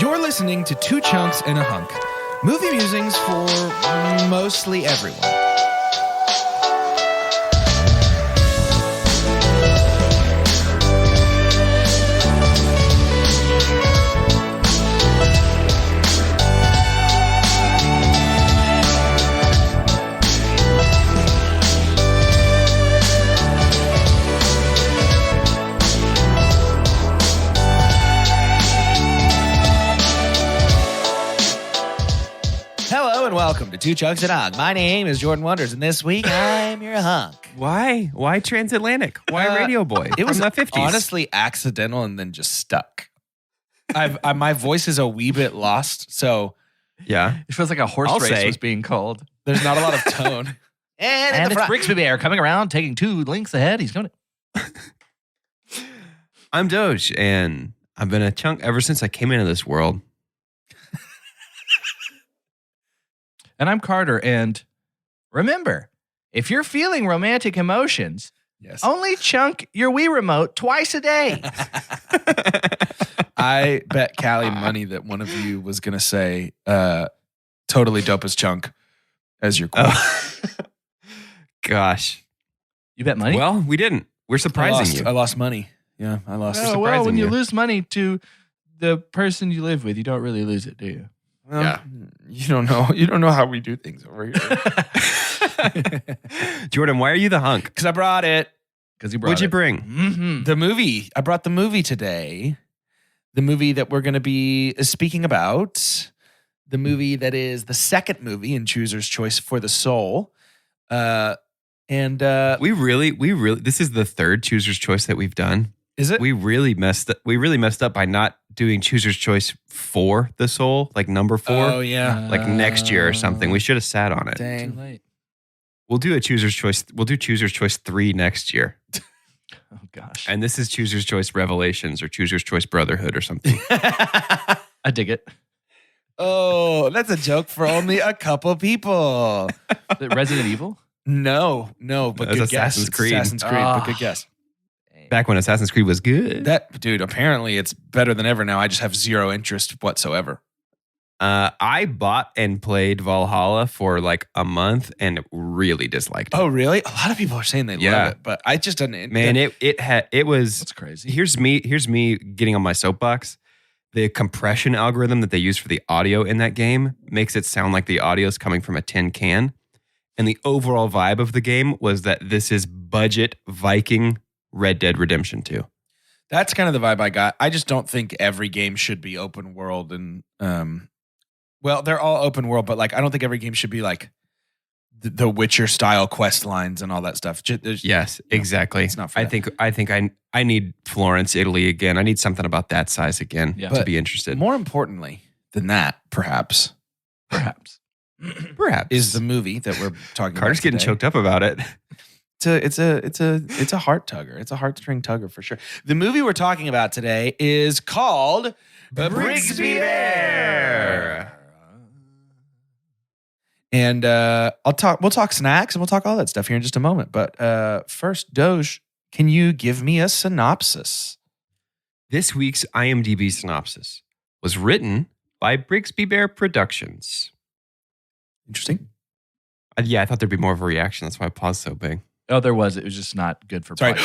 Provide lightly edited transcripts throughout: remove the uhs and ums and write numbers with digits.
You're listening to Two Chunks and a Hunk. Movie musings for mostly everyone. Welcome to Two Chunks and a Hunk. My name is Jordan Wonders, and this week I'm your hunk. Why? Why transatlantic? Why radio boy? It was the 50s. Honestly accidental and then just stuck. My voice is a wee bit lost, so yeah, it feels like a horse race was being called. There's not a lot of tone. and it's Brigsby Bear coming around, taking 2 links ahead. He's going to... I'm Doge, and I've been a chunk ever since I came into this world. And I'm Carter, and remember, if you're feeling romantic emotions, yes, only chunk your Wii remote twice a day. I bet Callie money that one of you was going to say totally dope as chunk as your quote. Gosh. You bet money? Well, we didn't. We're surprising you. I lost money. Yeah, I lost. Well, when you lose money to the person you live with, you don't really lose it, do you? Well, yeah. You don't know. You don't know how we do things over here. Jordan, why are you the hunk? Because I brought it. Because you brought What'd you it. bring? Mm-hmm. The movie. I brought the movie today. The movie that we're going to be speaking about. The movie that is the second movie in Chooser's Choice for the Soul. We really, this is the third Chooser's Choice that we've done. Is it? We really messed up by not doing Chooser's Choice for the Soul, like number 4. Oh, yeah. Like next year or something. We should have sat on it. Dang. Too late. We'll do a Chooser's Choice. We'll do Chooser's Choice 3 next year. Oh, gosh. And this is Chooser's Choice Revelations or Chooser's Choice Brotherhood or something. I dig it. Oh, that's a joke for only a couple people. Resident Evil? No, but good guess. Assassin's Creed. Assassin's Creed, but good guess. Back when Assassin's Creed was good. That dude, apparently it's better than ever now. I just have zero interest whatsoever. I bought and played Valhalla for like a month and really disliked it. Oh, really? A lot of people are saying they love it, but I just didn't. Man, it was. That's crazy. Here's me getting on my soapbox. The compression algorithm that they use for the audio in that game makes it sound like the audio is coming from a tin can. And the overall vibe of the game was that this is budget Viking Red Dead Redemption 2. That's kind of the vibe I got. I just don't think every game should be open world and well, they're all open world, but like I don't think every game should be like the Witcher style quest lines and all that stuff. Yes, exactly. It's not for I that. think I need Florence, Italy again. I need something about that size again to be interested. More importantly than that, perhaps is the movie that we're talking about. Carter's getting choked up about it. It's a heart tugger. It's a heartstring tugger for sure. The movie we're talking about today is called Brigsby Bear. And we'll talk snacks and we'll talk all that stuff here in just a moment. But first, Doge, can you give me a synopsis? This week's IMDb synopsis was written by Brigsby Bear Productions. Interesting. Yeah, I thought there'd be more of a reaction. That's why I paused so big. Oh, there was. It was just not good for Sorry.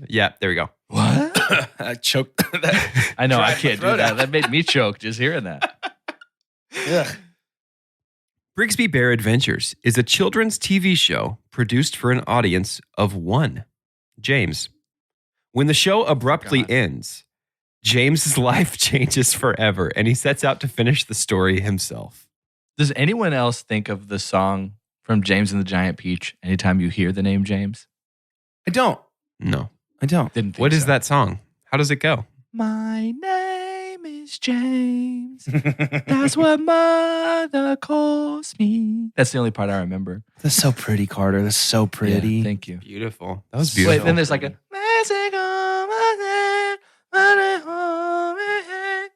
Yeah, there we go. What? I choked. I know. I can't do that. That made me choke just hearing that. Ugh. Brigsby Bear Adventures is a children's TV show produced for an audience of 1, James. When the show abruptly ends, James's life changes forever, and he sets out to finish the story himself. Does anyone else think of the song from James and the Giant Peach anytime you hear the name James? I don't. No. I don't. Didn't think What is so. that song? How does it go? My name is James. That's what mother calls me. That's the only part I remember. That's so pretty, Carter. That's so pretty. Yeah, thank you. Beautiful. That was beautiful. Wait, then there's like a...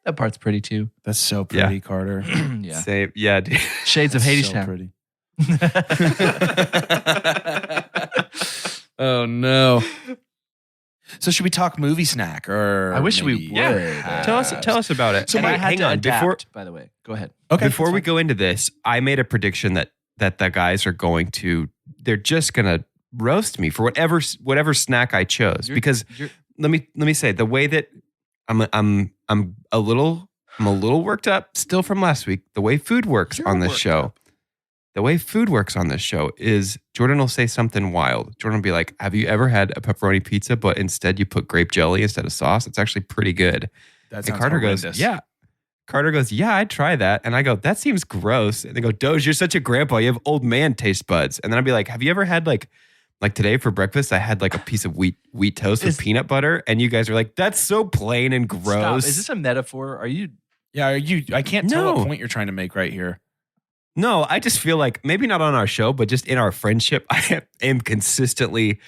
That part's pretty too. That's so pretty, Carter. Yeah. Same. Yeah, dude. Shades of Hades So Town. pretty. Oh, no. So should we talk movie snack or? I wish we maybe- would. Yeah. Tell us about it. So And I wait, had hang to on adapt, by the way. Go ahead. Okay. before that's we fine. go into this, I made a prediction that the guys are going to. They're just gonna roast me for whatever snack I chose because let me say the way that I'm a little worked up still from last week. The way food works on this show. The way food works on this show is Jordan will say something wild. Jordan will be like, "Have you ever had a pepperoni pizza, but instead you put grape jelly instead of sauce? It's actually pretty good." That And sounds Carter horrendous. goes, "Yeah." Carter goes, "Yeah, I'd try that." And I go, "That seems gross." And they go, "Doge, you're such a grandpa. You have old man taste buds." And then I'd be like, "Have you ever had like today for breakfast? I had like a piece of wheat toast with peanut butter." And you guys are like, "That's so plain and gross." Stop. Is this a metaphor? Are you? Yeah, I can't tell No. what point you're trying to make right here. No, I just feel like maybe not on our show, but just in our friendship, I am consistently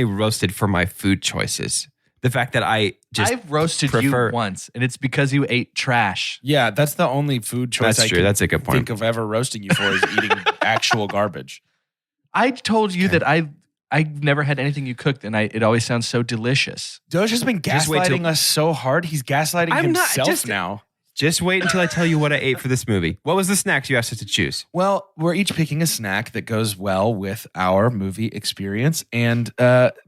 roasted for my food choices. The fact that I've roasted prefer- you once, and it's because you ate trash. Yeah, that's the only food choice That's I true. can That's a good point. think of ever roasting you for is eating actual garbage. I told you Okay. that I never had anything you cooked, and it always sounds so delicious. Doge has been Just wait till- gaslighting us so hard. He's gaslighting I'm not- himself just- now. Just wait until I tell you what I ate for this movie. What was the snacks you asked us to choose? Well, we're each picking a snack that goes well with our movie experience. And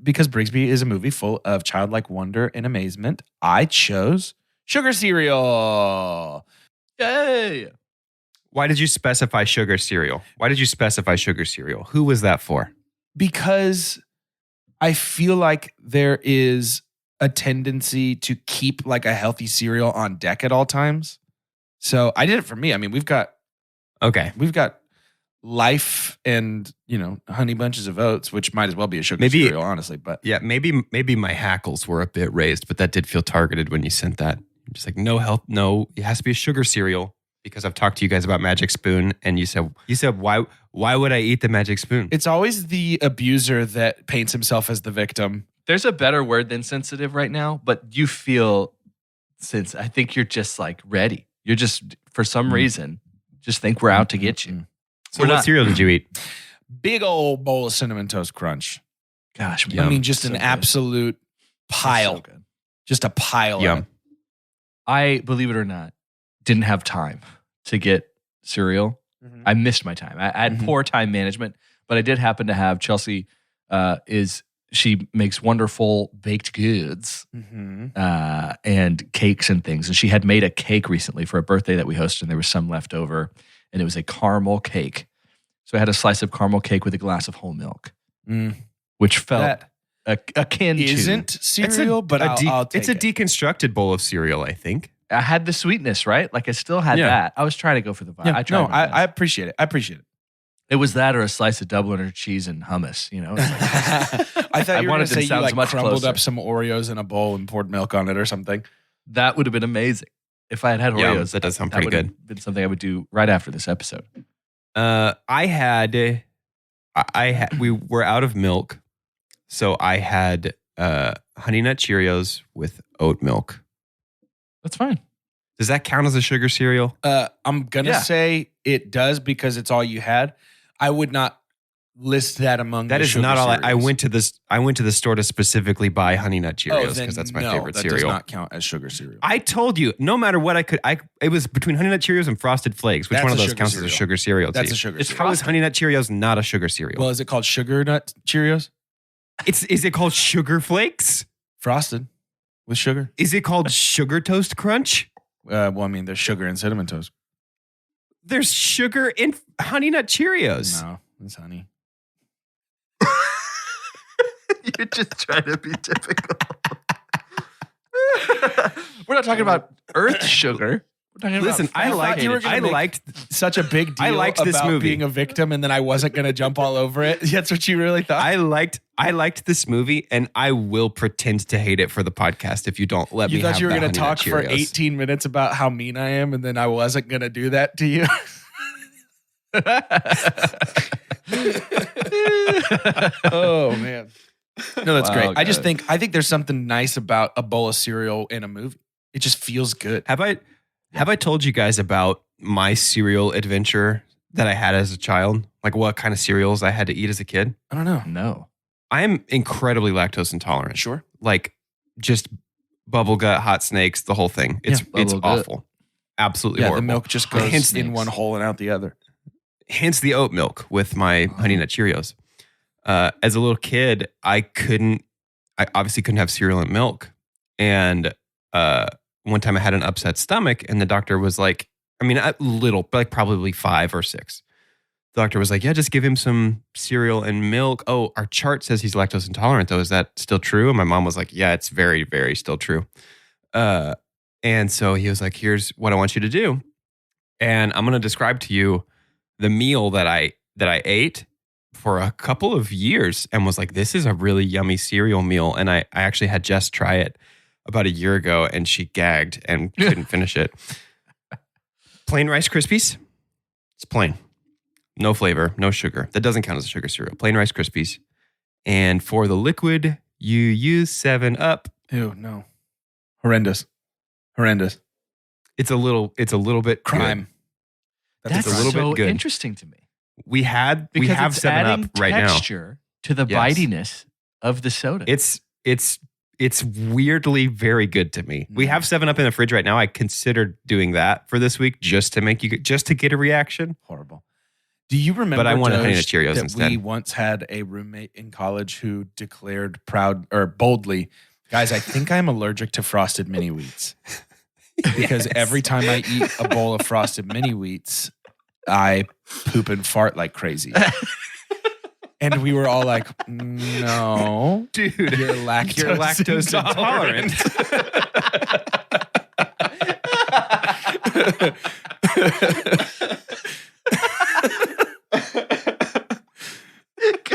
because Brigsby is a movie full of childlike wonder and amazement, I chose sugar cereal. Yay! Why did you specify sugar cereal? Who was that for? Because I feel like there is a tendency to keep like a healthy cereal on deck at all times. So I did it for me. I mean, we've got Okay. Life and, Honey Bunches of Oats, which might as well be a sugar Maybe- cereal, honestly. But Yeah, maybe my hackles were a bit raised, but that did feel targeted when you sent that. Just like no, it has to be a sugar cereal because I've talked to you guys about Magic Spoon, and you said why would I eat the Magic Spoon? it's always the abuser that paints himself as the victim. There's a better word than sensitive right now, but you feel I think you're just like ready. You're just, for some reason, just think we're out to get you. So what cereal did you eat? Big old bowl of Cinnamon Toast Crunch. Gosh, I mean, just So an good. absolute pile. So good. Just a pile Yum. of it. I, believe it or not, didn't have time to get cereal. I missed my time. I had Mhm. poor time management, but I did happen to have Chelsea. She makes wonderful baked goods and cakes and things. And she had made a cake recently for a birthday that we hosted, and there was some left over, and it was a caramel cake. So I had a slice of caramel cake with a glass of whole milk, which felt akin Isn't to. cereal, but I'll take it's a it. deconstructed bowl of cereal, I think. I had the sweetness, right? Like I still had Yeah. that. I was trying to go for the vibe. Yeah, I tried. my best. I appreciate it. It was that or a slice of Dubliner cheese and hummus, It's like- I thought I you were going wanted to them say you sounds like much crumbled closer. up some Oreos in a bowl and poured milk on it or something. that would have been amazing. If I had had Yeah, Oreos, that does sound that pretty would good. have been something I would do right after this episode. We were out of milk, so I had Honey Nut Cheerios with oat milk. That's fine. Does that count as a sugar cereal? I'm going to Yeah. say it does because it's all you had. I would not list that among That the is sugar not all. I cereals. went to the store to specifically buy Honey Nut Cheerios then because that's my no, favorite that cereal. does not count as sugar cereal. I told you, no matter what I could, it was between Honey Nut Cheerios and Frosted Flakes. Which That's one of a those sugar counts as a cereal. sugar cereal? to That's you? a sugar It's cereal. How is Honey Nut Cheerios not a sugar cereal? Well, is it called Sugar Nut Cheerios? Is it called Sugar Flakes? Frosted with sugar? Is it called Sugar Toast Crunch? Well, I mean, there's sugar in Cinnamon Toast. There's sugar in Honey Nut Cheerios. No, it's honey. You're just trying to be typical. We're not talking about earth sugar. We're talking Listen, about I liked you were gonna make liked such a big deal I liked this about movie. being a victim, and then I wasn't going to jump all over it. That's what you really thought? I liked this movie, and I will pretend to hate it for the podcast if you don't let me. You thought have you were the going to Honey Nut talk for Cheerios. 18 minutes about how mean I am, and then I wasn't going to do that to you. Oh man. No, that's Wow, great. I good. think there's something nice about a bowl of cereal in a movie. It just feels good. Have I told you guys about my cereal adventure that I had as a child? Like what kind of cereals I had to eat as a kid? I don't know. No. I'm incredibly lactose intolerant. Sure. Like just bubble gut, hot snakes, the whole thing. It's bubble gut. awful. Absolutely Yeah, horrible. the milk just Hence goes in snakes. one hole and out the other. Hence the oat milk with my Honey Nut Cheerios. As a little kid, I obviously couldn't have cereal and milk. And one time I had an upset stomach and the doctor was like, a little, like probably 5 or 6. The doctor was like, yeah, just give him some cereal and milk. Oh, our chart says he's lactose intolerant though. Is that still true? And my mom was like, yeah, it's very, very still true. And so he was like, here's what I want you to do. And I'm going to describe to you the meal that I ate for a couple of years and was like, this is a really yummy cereal meal. And I actually had Jess try it about a year ago and she gagged and couldn't finish it. Plain Rice Krispies. It's plain. No flavor, no sugar. That doesn't count as a sugar cereal. Plain Rice Krispies. And for the liquid, you use 7-Up. Ew, no. Horrendous. It's a little bit Crime. Good. That's a little so bit good. interesting to me. We have Because it's 7-Up adding right now. texture to the Yes. bitiness of the soda. It's weirdly very good to me. We have 7-Up in the fridge right now. I considered doing that for this week just to get a reaction. Horrible. Do you remember? But I wanted Honey Nut Doge, Cheerios that instead. We once had a roommate in college who declared boldly, guys, I think I'm allergic to Frosted Mini Wheats. Because every time I eat a bowl of Frosted Mini Wheats, I poop and fart like crazy. And we were all like, no, Dude, you're lactose intolerant.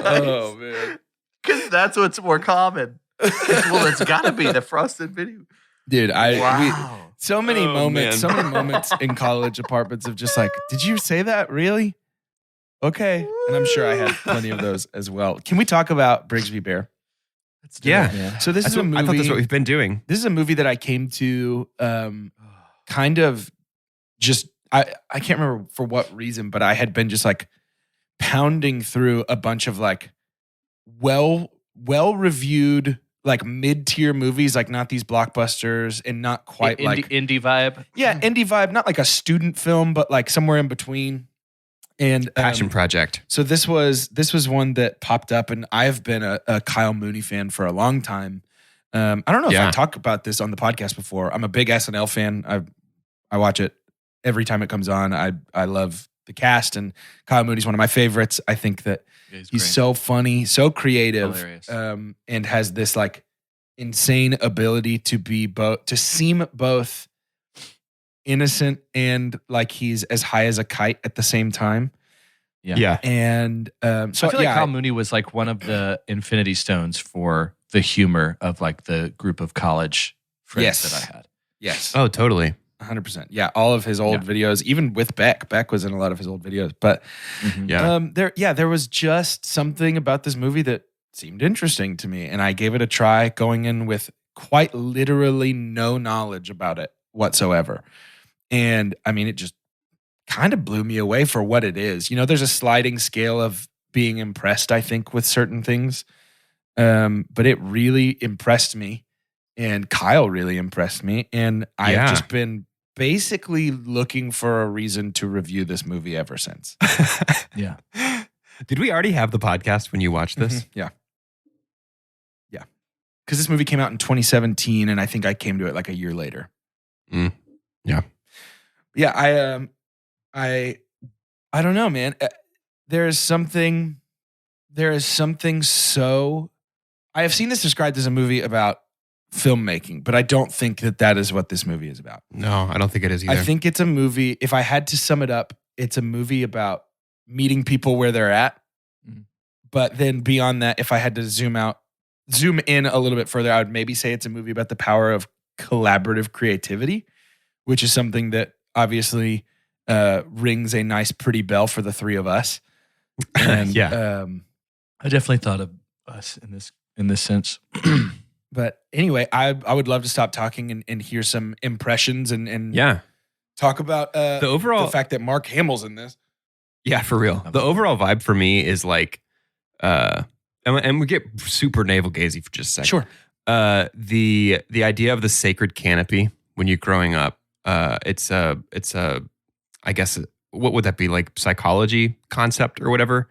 Oh, man. Because that's what's more common. Well, it's got to be the frosted mini. Dude, Wow. so many Oh, moments, man. so many moments in college apartments of just like, did you say that? Really? Okay. And I'm sure I had plenty of those as well. Can we talk about Brigsby Bear? Let's do Yeah. it, man. So this is a movie. I thought that's what we've been doing. This is a movie that I came to kind of just, I can't remember for what reason, but I had been just like pounding through a bunch of like well-reviewed, like mid-tier movies, like not these blockbusters and not quite indie vibe. Yeah, indie vibe, not like a student film, but like somewhere in between. And Passion project. So this was one that popped up, and I've been a Kyle Mooney fan for a long time. I don't know if I talked about this on the podcast before. I'm a big SNL fan. I watch it every time it comes on. I love the cast, and Kyle Mooney's one of my favorites. I think that he's so funny, so creative, and has this like insane ability to seem both innocent and like he's as high as a kite at the same time. Yeah. And so I feel like Kyle Mooney was like one of the infinity stones for the humor of like the group of college friends that I had. Yes. Oh, totally. 100%. Yeah. All of his old videos, even with Beck. Beck was in a lot of his old videos. But there was just something about this movie that seemed interesting to me. And I gave it a try, going in with quite literally no knowledge about it whatsoever. And I mean, it just kind of blew me away for what it is. You know, there's a sliding scale of being impressed, I think, with certain things. But it really impressed me. And Kyle really impressed me. And I've just been basically looking for a reason to review this movie ever since. Yeah. Did we already have the podcast when you watched this? Yeah. Yeah. Because this movie came out in 2017, and I think I came to it like a year later. Yeah. Yeah, I don't know, man. There is something so. I have seen this described as a movie about filmmaking, but I don't think that is what this movie is about. No, I don't think it is either. I think it's a movie. If I had to sum it up, it's a movie about meeting people where they're at. But then beyond that, if I had to zoom in a little bit further, I would maybe say it's a movie about the power of collaborative creativity, which is something that obviously rings a nice, pretty bell for the three of us. And, I definitely thought of us in this sense. But anyway, I would love to stop talking and hear some impressions and talk about the fact that Mark Hamill's in this. Yeah, for real. The overall vibe for me is like and we get super navel gazing for just a second. Sure. The idea of the sacred canopy when you're growing up, it's a I guess what would that be, like psychology concept or whatever,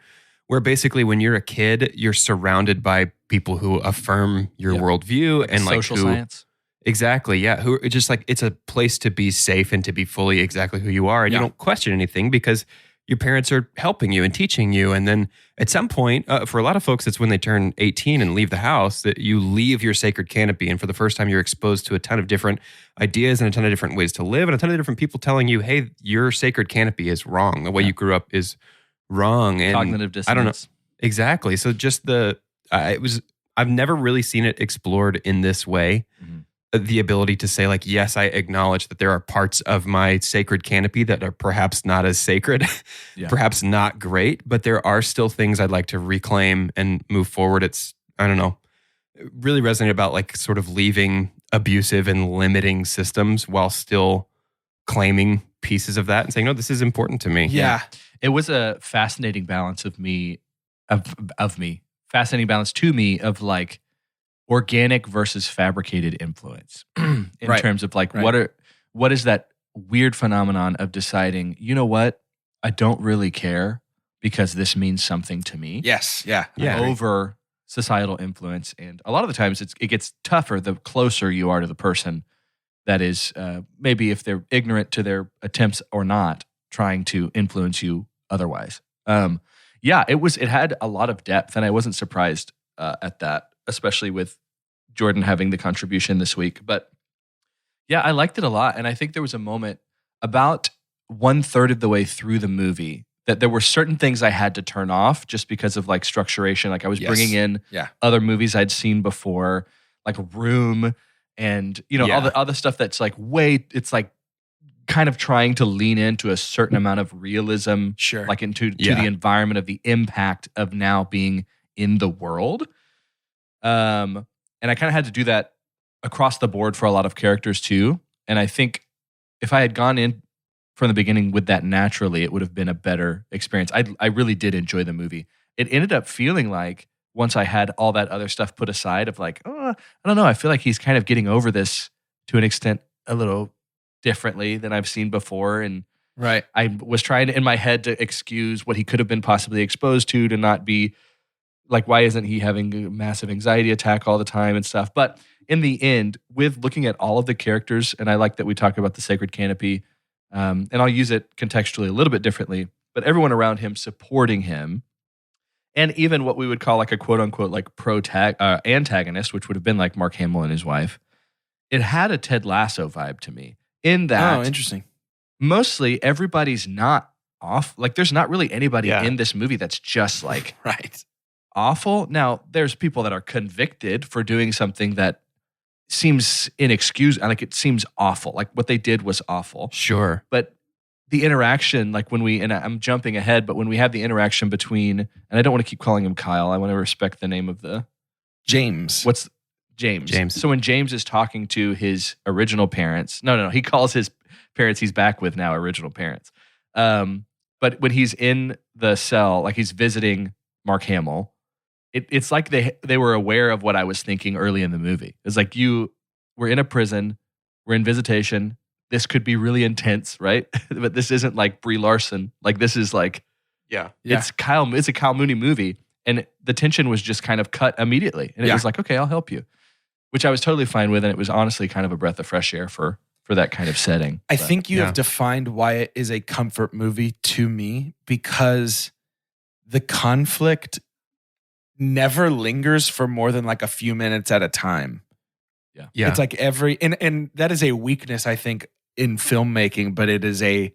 where basically when you're a kid, you're surrounded by people who affirm your worldview and like social science. Exactly, yeah. Who it's just like it's a place to be safe and to be fully exactly who you are, and you don't question anything because your parents are helping you and teaching you. And then at some point, for a lot of folks, it's when they turn 18 and leave the house that you leave your sacred canopy. And for the first time, you're exposed to a ton of different ideas and a ton of different ways to live and a ton of different people telling you, hey, your sacred canopy is wrong. The way you grew up is wrong. And cognitive dissonance. I don't know. Exactly. So just I've never really seen it explored in this way. Mm-hmm. The ability to say like, yes, I acknowledge that there are parts of my sacred canopy that are perhaps not as sacred, perhaps not great, but there are still things I'd like to reclaim and move forward. It's, I don't know, really resonated about like sort of leaving abusive and limiting systems while still claiming pieces of that and saying, no, this is important to me. Yeah. It was a fascinating balance of fascinating balance to me of like, organic versus fabricated influence in terms of like what is that weird phenomenon of deciding, you know what, I don't really care because this means something to me. Yes. Yeah. Over societal influence. And a lot of the times it gets tougher the closer you are to the person that is maybe if they're ignorant to their attempts or not trying to influence you otherwise. It had a lot of depth and I wasn't surprised at that, especially with Jordan having the contribution this week. But yeah, I liked it a lot. And I think there was a moment about 1/3 of the way through the movie that there were certain things I had to turn off just because of like structuration. Like I was bringing in other movies I'd seen before, like Room and, all the other stuff that's like it's like kind of trying to lean into a certain amount of realism, like into the environment of the impact of now being in the world. And I kind of had to do that across the board for a lot of characters too. And I think if I had gone in from the beginning with that naturally, it would have been a better experience. I really did enjoy the movie. It ended up feeling like once I had all that other stuff put aside of like, I don't know, I feel like he's kind of getting over this to an extent a little differently than I've seen before. And I was trying to, in my head, to excuse what he could have been possibly exposed to not be like, why isn't he having a massive anxiety attack all the time and stuff? But in the end, with looking at all of the characters, and I like that we talk about the sacred canopy, and I'll use it contextually a little bit differently, but everyone around him supporting him, and even what we would call like a quote unquote like antagonist, which would have been like Mark Hamill and his wife, it had a Ted Lasso vibe to me in that. Oh, interesting. Mostly everybody's not off. Like there's not really anybody in this movie that's just like awful. Now, there's people that are convicted for doing something that seems inexcusable. Like it seems awful. Like what they did was awful. Sure. But the interaction, like and I'm jumping ahead, but when we have the interaction between, and I don't want to keep calling him Kyle. I want to respect the name of the James. What's James? So when James is talking to his original parents, no, he calls his parents he's back with now original parents. But when he's in the cell, like he's visiting Mark Hamill, it's like they were aware of what I was thinking early in the movie. It's like we're in a prison, we're in visitation. This could be really intense, right? But this isn't like Brie Larson. Like this is like, it's a Kyle Mooney movie, and the tension was just kind of cut immediately, and it was like, okay, I'll help you, which I was totally fine with, and it was honestly kind of a breath of fresh air for that kind of setting. I think you have defined why it is a comfort movie to me, because the conflict never lingers for more than like a few minutes at a time. Yeah. It's like and that is a weakness, I think, in filmmaking, but it is a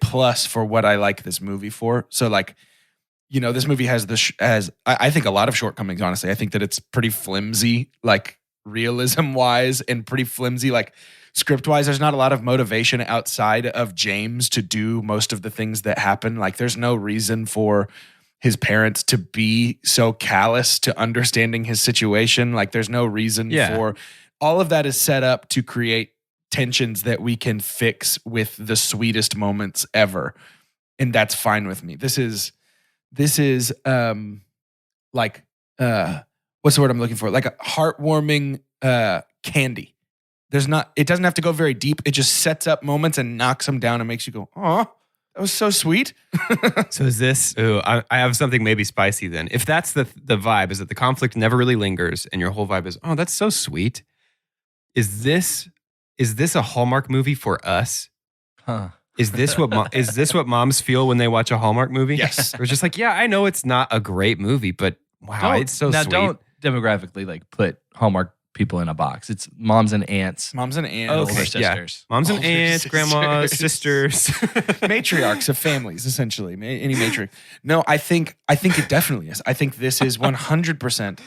plus for what I like this movie for. So like, this movie has I think a lot of shortcomings, honestly. I think that it's pretty flimsy, like realism wise, and pretty flimsy, like script wise. There's not a lot of motivation outside of James to do most of the things that happen. Like there's no reason for his parents to be so callous to understanding his situation. Like there's no reason for all of that is set up to create tensions that we can fix with the sweetest moments ever. And that's fine with me. This is like what's the word I'm looking for? Like a heartwarming candy. It doesn't have to go very deep. It just sets up moments and knocks them down and makes you go, oh, that was so sweet. So is this, I have something maybe spicy then. If that's the vibe, is that the conflict never really lingers and your whole vibe is, oh, that's so sweet. Is this a Hallmark movie for us? Huh. Is this what moms feel when they watch a Hallmark movie? Yes. It's just like, yeah, I know it's not a great movie, but wow, it's so sweet. Don't demographically like put Hallmark people in a box. It's moms and aunts. Moms and aunts. Older Okay, sisters. Moms and Older aunts, grandmas, sisters. sisters. Matriarchs of families, essentially. Any matriarch. No, I think it definitely is. I think this is 100%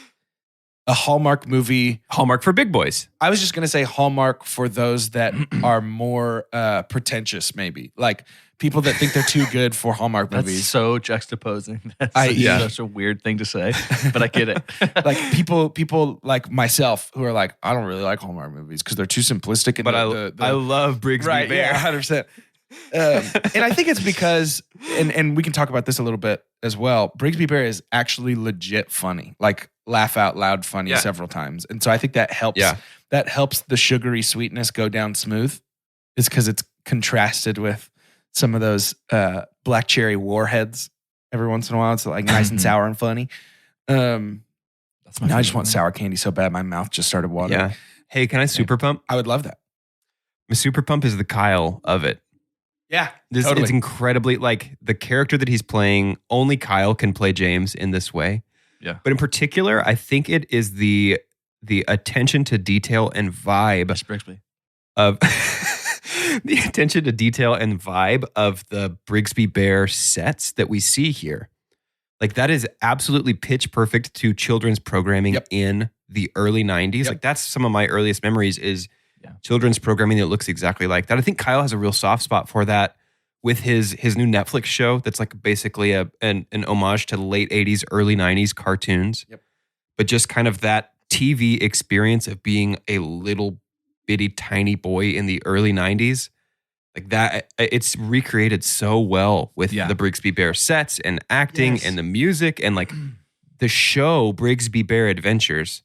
a Hallmark movie. Hallmark for big boys. I was just going to say Hallmark for those that are more pretentious, maybe. Like people that think they're too good for Hallmark That's movies. so juxtaposing. That's such a weird thing to say, but I get it. Like people like myself who are like, I don't really like Hallmark movies because they're too simplistic. And But I love Brigsby right, Bear. yeah, 100%. And I think it's because, and we can talk about this a little bit as well, Brigsby Bear is actually legit funny, like laugh out loud funny several times. And so I think that helps. Yeah. That helps the sugary sweetness go down smooth, is because it's contrasted with some of those black cherry warheads every once in a while. It's like nice and sour and funny. That's my Now I just favorite want one. sour candy so bad my mouth just started watering. Yeah. Hey, can I super pump? I would love that. My super pump is the Kyle of it. Yeah, It's incredibly, like, the character that he's playing, only Kyle can play James in this way. Yeah. But in particular, I think it is the attention to detail and vibe Miss Brigsby. of the attention to detail and vibe of the Brigsby Bear sets that we see here. Like, that is absolutely pitch perfect to children's programming in the early 90s. Yep. Like, that's some of my earliest memories is Yeah. children's programming that looks exactly like that. I think Kyle has a real soft spot for that with his new Netflix show that's like basically an homage to the late 80s, early 90s cartoons. Yep. But just kind of that TV experience of being a little bitty tiny boy in the early 90s. Like that, it's recreated so well with the Brigsby Bear sets and acting and the music and like the show Brigsby Bear Adventures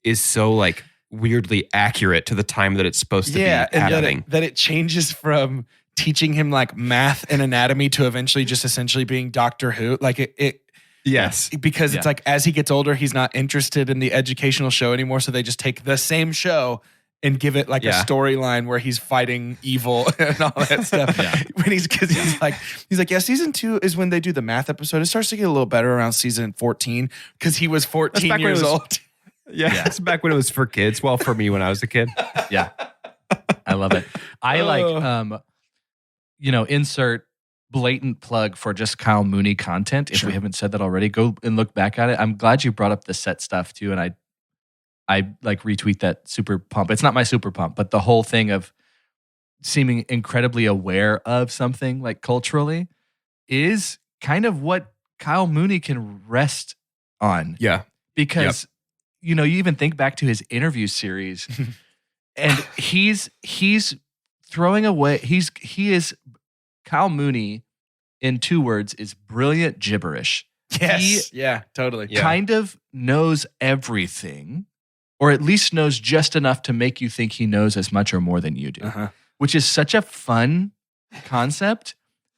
is so like weirdly accurate to the time that it's supposed to be happening. That it changes from teaching him like math and anatomy to eventually just essentially being Doctor Who. Like it Yes. because it's like as he gets older, he's not interested in the educational show anymore. So they just take the same show and give it like a storyline where he's fighting evil and all that stuff. When he's like, season 2 is when they do the math episode. It starts to get a little better around season 14 because he was 14 years old. Yeah. It's back when it was for kids. Well, for me when I was a kid. Yeah. I love it. I like, insert blatant plug for just Kyle Mooney content. If we haven't said that already, go and look back at it. I'm glad you brought up the set stuff too. And I like retweet that super pump. It's not my super pump, but the whole thing of seeming incredibly aware of something like culturally is kind of what Kyle Mooney can rest on. Yeah. Because, you even think back to his interview series and he's throwing away, he is Kyle Mooney in 2 words is brilliant gibberish. Yes. Totally. Kind of knows everything, or at least knows just enough to make you think he knows as much or more than you do, which is such a fun concept.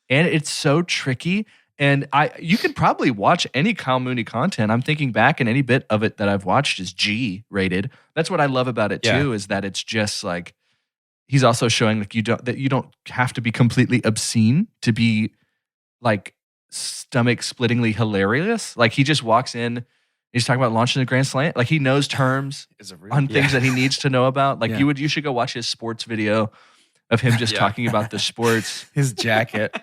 And it's so tricky. And you could probably watch any Kyle Mooney content. I'm thinking back, and any bit of it that I've watched is G rated. That's what I love about it too, is that it's just like, he's also showing like you don't have to be completely obscene to be like stomach splittingly hilarious. Like he just walks in, he's talking about launching the Grand Slam. Like he knows terms on things that he needs to know about. Like you should go watch his sports video of him just talking about the sports. His jacket.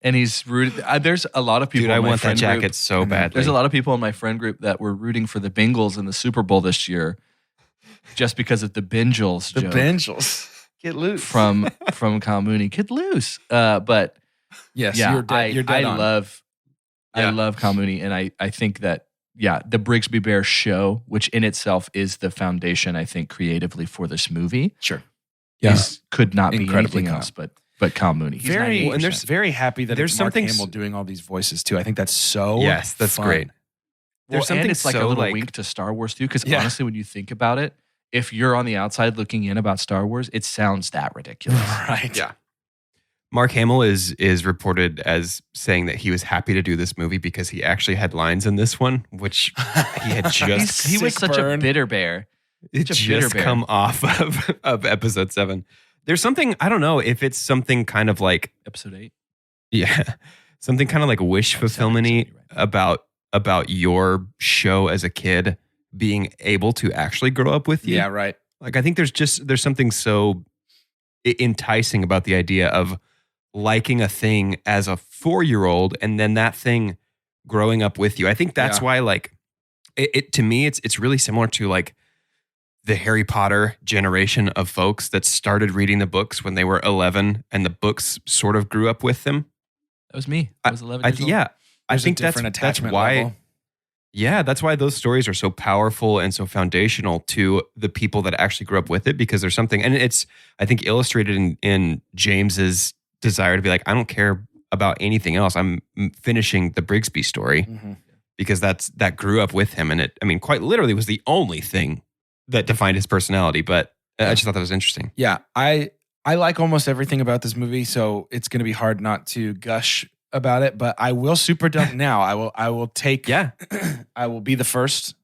And he's rooted. There's a lot of people. Dude, in I my want that friend jacket group. so badly. There's a lot of people in my friend group that were rooting for the Bengals in the Super Bowl this year, just because of the Bengals The joke Bengals. Get loose. from Kyle Mooney. Get loose. But yes, yeah, you're dead on. I love Kyle Mooney, and I think that the Brigsby Bear show, which in itself is the foundation, I think creatively for this movie. Sure. Could not be Incredibly anything else but Kyle Mooney. He's And there's 98%. very happy that there's it's Mark something Hamill doing all these voices too. I think that's so Yes, that's fun. great. There's something and it's like so, a little like- wink to Star Wars too, because Yeah. honestly, when you think about it, if you're on the outside looking in about Star Wars, it sounds that ridiculous. Right. Yeah. Mark Hamill is reported as saying that he was happy to do this movie because he actually had lines in this one, which he had just He was Sick such burn. a bitter bear. it such a bitter just bear. come off of episode 7. There's something, I don't know if it's something kind of like, Episode 8. yeah, something kind of like wish fulfillment-y right. about your show as a kid being able to actually grow up with you. Yeah, right. Like, I think there's something so enticing about the idea of liking a thing as a 4-year-old and then that thing growing up with you. I think that's Yeah. why, like, it to me, it's really similar to like the Harry Potter generation of folks that started reading the books when they were 11 and the books sort of grew up with them. That was me. I was 11 years old. Yeah. I There's a think different that's attachment why. level. Yeah, that's why those stories are so powerful and so foundational to the people that actually grew up with it, because there's something, and it's, I think, illustrated in James's desire to be like, I don't care about anything else. I'm finishing the Brigsby story Mhm. because that grew up with him. And it, I mean, quite literally was the only thing that defined his personality. But I just thought that was interesting. Yeah, I like almost everything about this movie, so it's going to be hard not to gush about it. But I will super dunk now. I will take. Yeah. I will be the first.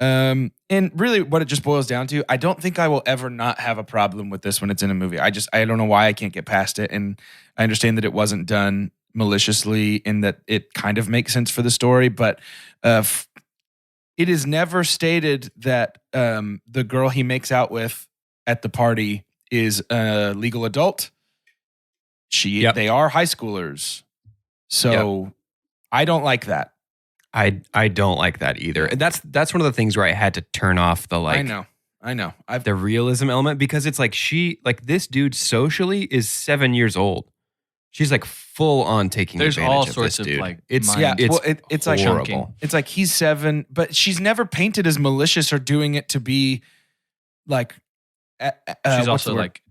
And really, what it just boils down to, I don't think I will ever not have a problem with this when it's in a movie. I don't know why I can't get past it, and I understand that it wasn't done maliciously, in that it kind of makes sense for the story, but it is never stated that the girl he makes out with at the party is a legal adult. They are high schoolers. So I don't like that. I don't like that either. And that's one of the things where I had to turn off the like I know. the realism element, because it's like this dude socially is 7 years old. She's like full on taking There's advantage all of sorts this of dude. like It's mind- it's like horrible. chunking. It's like he's 7, but she's never painted as malicious or doing it to be like She's what's also the word? like,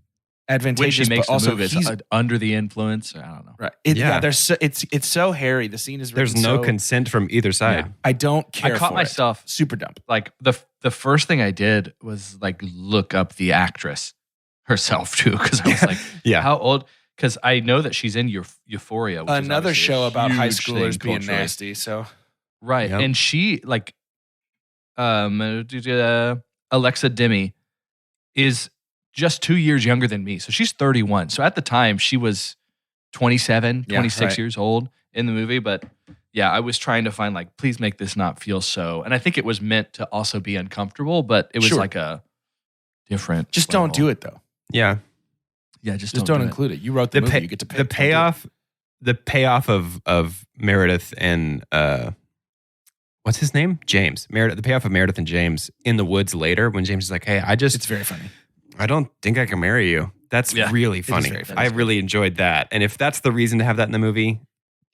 when Advantageous, she makes but also the move, he's it's under the influence. I don't know. right. Yeah. There's it's so hairy. The scene is There's written no so- consent from either side. Yeah. I don't care. I caught for myself it. Super dumb. like the first thing I did was like look up the actress herself too, because I was like, Yeah. how old? Because I know that she's in Euphoria, which is Another obviously a show about high huge schoolers thing being culturally. nasty. So Right. Yep. And she like Alexa Demi is just 2 years younger than me. So she's 31. So at the time she was 27, Yeah, 26 right. years old in the movie. But yeah, I was trying to find like, please make this not feel so. And I think it was meant to also be uncomfortable, but it was Sure. like a different. just don't do it though. Yeah. Yeah, just Just don't don't do it. include it. You wrote the movie. You get to pick. the Don't do it. payoff of Meredith and what's his name? James. The payoff of Meredith and James in the woods later, when James is like, hey, It's very funny. I don't think I can marry you. That's Yeah, really is funny. very funny. I really enjoyed that. And if that's the reason to have that in the movie,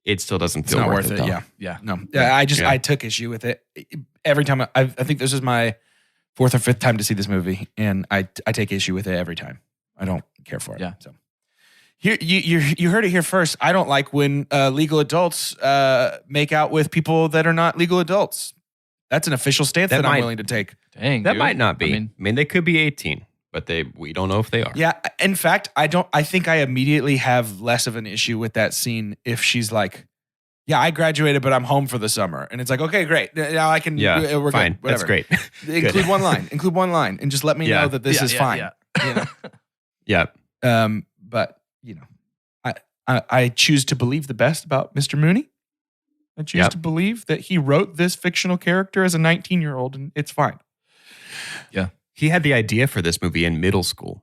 it still doesn't It's feel not worth worth it. though. Yeah. Yeah. No. Yeah. I Yeah. took issue with it every time. I think this is my 4th or 5th time to see this movie, and I take issue with it every time. I don't care for it. Yeah. So here you heard it here first. I don't like when legal adults make out with people that are not legal adults. That's an official stance That that I'm might- willing to take. Dang, That dude. might not be. I I mean, mean, they could be 18, but we don't know if they are. Yeah. In fact, I think I immediately have less of an issue with that scene if she's like, yeah, I graduated, but I'm home for the summer. And it's like, okay, great. Now I can, Yeah, we're fine. good. Whatever. That's great. Include one line and just let me Yeah. know that this yeah, is yeah, fine. yeah. You know? Yeah. But I choose to believe the best about Mr. Mooney. I choose Yep. to believe that he wrote this fictional character as a 19-year-old, and it's fine. He had the idea for this movie in middle school.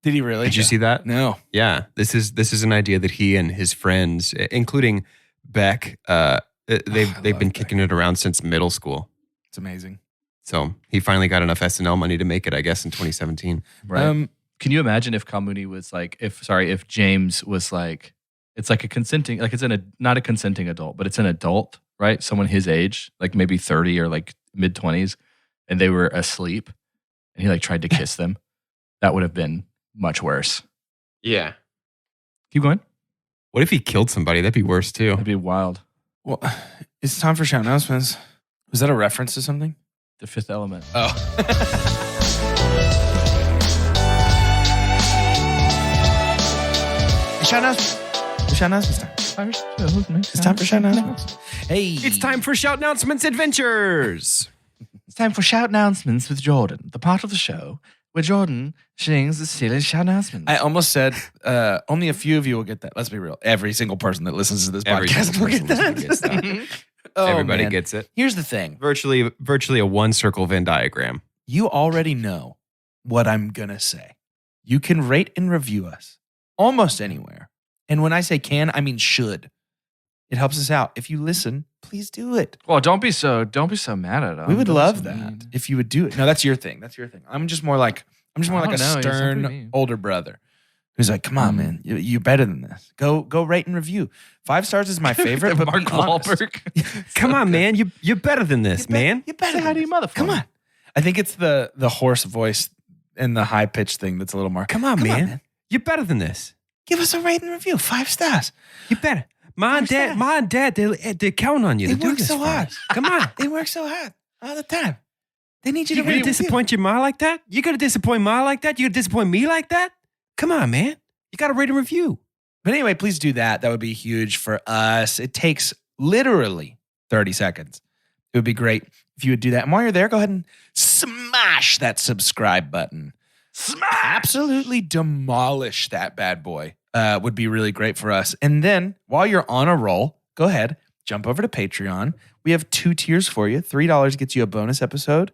Did he really? Did you see that? No. Yeah. This is an idea that he and his friends, including Beck, they've love been Beck. kicking it around since middle school. It's amazing. So he finally got enough SNL money to make it, I guess, in 2017. Right. Can you imagine if Kamuni was like, if James was like, it's like a consenting, like it's not a consenting adult, but it's an adult, right? Someone his age, like maybe 30 or like mid 20s, and they were asleep and he like tried to kiss them. That would have been much worse. Yeah. Keep going. What if he killed somebody? That'd be worse too. That'd be wild. Well, it's time for shout announcements. Was that a reference to something? The Fifth Element. Oh. Shout outs. Shout outs time. It's time for shout announcements. Hey. It's time for Shout Announcements Adventures. It's time for shout announcements with Jordan, the part of the show where Jordan sings the silly shout announcements. I almost said only a few of you will get that. Let's be real. Every single person that listens to this Every podcast single will get person that. gets that. Oh, Everybody man. gets it. Here's the thing. Virtually a one circle Venn diagram. You already know what I'm going to say. You can rate and review us almost anywhere. And when I say can, I mean should. It helps us out. If you listen, please do it. Well, don't be so mad at us. We would love that if you would do it. No, that's your thing. That's your thing. I'm just more like a stern older brother who's like, come on, man, you're better than this. Go rate and review. 5 stars is my favorite. But Mark be honest. Wahlberg. Come on, man. You're better than this, man. You're better. Say hi to your mother. Come on. I think it's the hoarse voice and the high pitched thing that's a little more. Come on, man. You're better than this. Give us a rate and review. 5 stars. You better. Mom and dad, they're counting on you. They to do work this so for hard. us. Come on. They work so hard all the time. They need you You to gonna rate and review. disappoint your ma like that? You gonna disappoint ma like that? You gonna disappoint me like that? Come on, man. You gotta rate and review. But anyway, please do that. That would be huge for us. It takes literally 30 seconds. It would be great if you would do that. And while you're there, go ahead and smash that subscribe button. Smash! Absolutely demolish that bad boy. Would be really great for us. And then while you're on a roll, go ahead, jump over to Patreon. We have 2 tiers for you. $3 gets you a bonus episode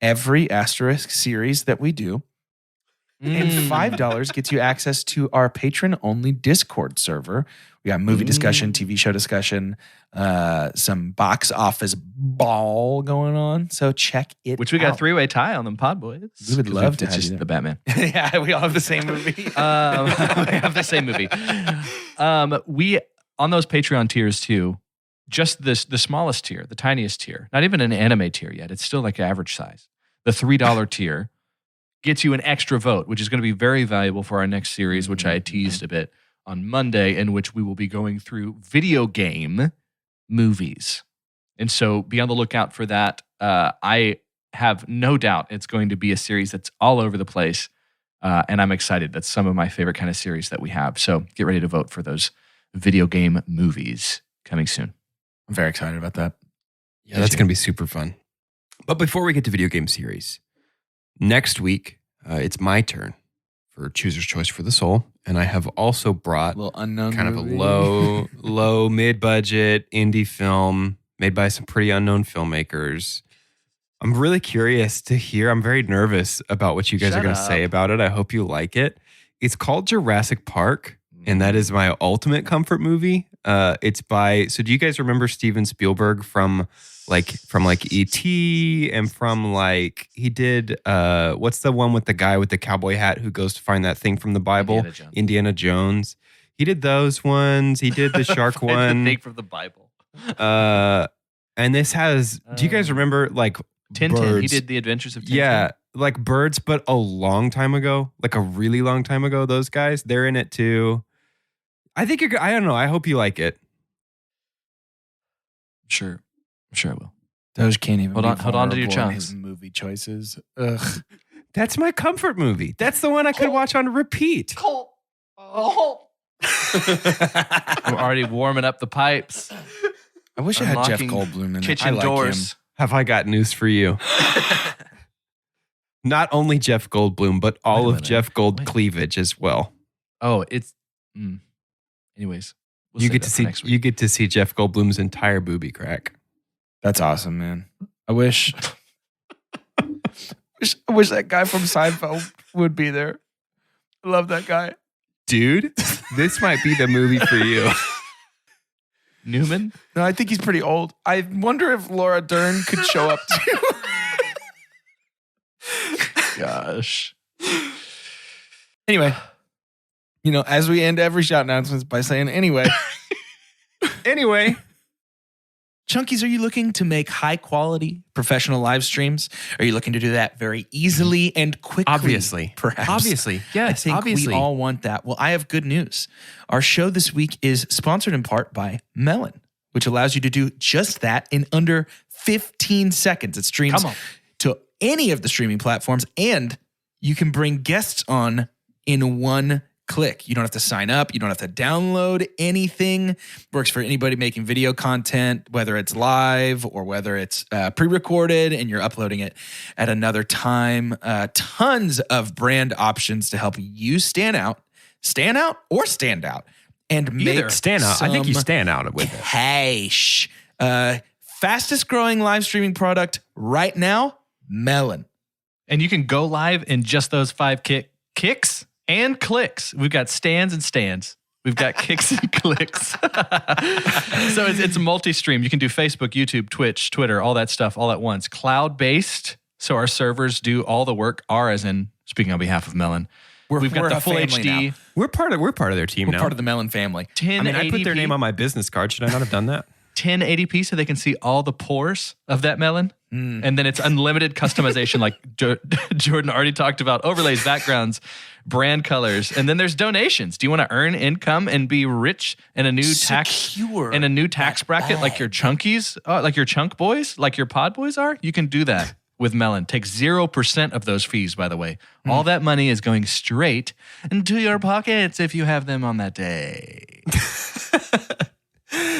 every asterisk series that we do. And $5 gets you access to our patron-only Discord server. We got movie discussion, TV show discussion, some box office ball going on. So check it out. Which we got a 3-way tie on them Pod Boys. We would love to It's have just you the Batman. Yeah, we all have the same movie. We have the same movie. We on those Patreon tiers too. Just the smallest tier, the tiniest tier, not even an anime tier yet. It's still like average size. The $3 tier gets you an extra vote, which is going to be very valuable for our next series, which I teased a bit on Monday, in which we will be going through video game movies. And so be on the lookout for that. I have no doubt it's going to be a series that's all over the place. And I'm excited. That's some of my favorite kind of series that we have. So get ready to vote for those video game movies coming soon. I'm very excited about that. Yeah, that's going to be super fun. But before we get to video game series, next week, it's my turn for Chooser's Choice for the Soul. And I have also brought A little unknown kind movie. of a low, mid-budget indie film made by some pretty unknown filmmakers. I'm really curious to hear. I'm very nervous about what you guys are going to say about it. I hope you like it. It's called Jurassic Park, and that is my ultimate comfort movie. It's by, so do you guys remember Steven Spielberg from E.T. and from like, he did, what's the one with the guy with the cowboy hat who goes to find that thing from the Bible? Indiana Jones. He did those ones. He did the shark one. The thing from the Bible. And this has, do you guys remember like Tintin? Birds? He did The Adventures of Tintin. Yeah, like Birds, but a long time ago, like a really long time ago. Those guys, they're in it too. I think I don't know. I hope you like it. Sure I will. Those can't even Hold on to your vulnerable in chunks. his movie choices. Ugh. That's my comfort movie. That's the one I could watch on repeat. I'm already warming up the pipes. I wish I had Jeff Unlocking Goldblum in it. Kitchen I like doors. Have I got news for you? Not only Jeff Goldblum, but all Wait a of minute. Jeff Gold Wait. cleavage as well. Oh, it's. Anyways, we'll You save get that to for see next week. you get to see Jeff Goldblum's entire booby crack. That's awesome, man. I wish that guy from Seinfeld would be there. I love that guy. Dude, this might be the movie for you. Newman. No, I think he's pretty old. I wonder if Laura Dern could show up too. Gosh. Anyway, as we end every shout announcements by saying anyway. Anyway. Chunkies, are you looking to make high quality professional live streams? Are you looking to do that very easily and quickly? Obviously. Perhaps. Obviously. Yes, I think obviously. we all want that. Well, I have good news. Our show this week is sponsored in part by Melon, which allows you to do just that in under 15 seconds. It streams Come on. to any of the streaming platforms, and you can bring guests on in one click. You don't have to sign up. You don't have to download anything. Works for anybody making video content, whether it's live or whether it's pre-recorded and you're uploading it at another time. Tons of brand options to help you stand out, and make stand out. I think you stand out with it. Cash. Fastest growing live streaming product right now, Melon. And you can go live in just those 5 kicks and clicks. We've got stands and stands. We've got kicks and clicks. So it's multi-stream. You can do Facebook, YouTube, Twitch, Twitter, all that stuff all at once. Cloud-based, so our servers do all the work. As in, speaking on behalf of Melon, we've got the full HD. Now. We're part of their team now. We're part of the Melon family. I put their name on my business card. Should I not have done that? 1080p so they can see all the pores of that melon. And then it's unlimited customization like Jordan already talked about. Overlays, backgrounds, brand colors. And then there's donations. Do you want to earn income and be rich in a new tax bracket like your chunkies, like your chunk boys, like your pod boys are? You can do that with Melon. Take 0% of those fees, by the way. All that money is going straight into your pockets if you have them on that day.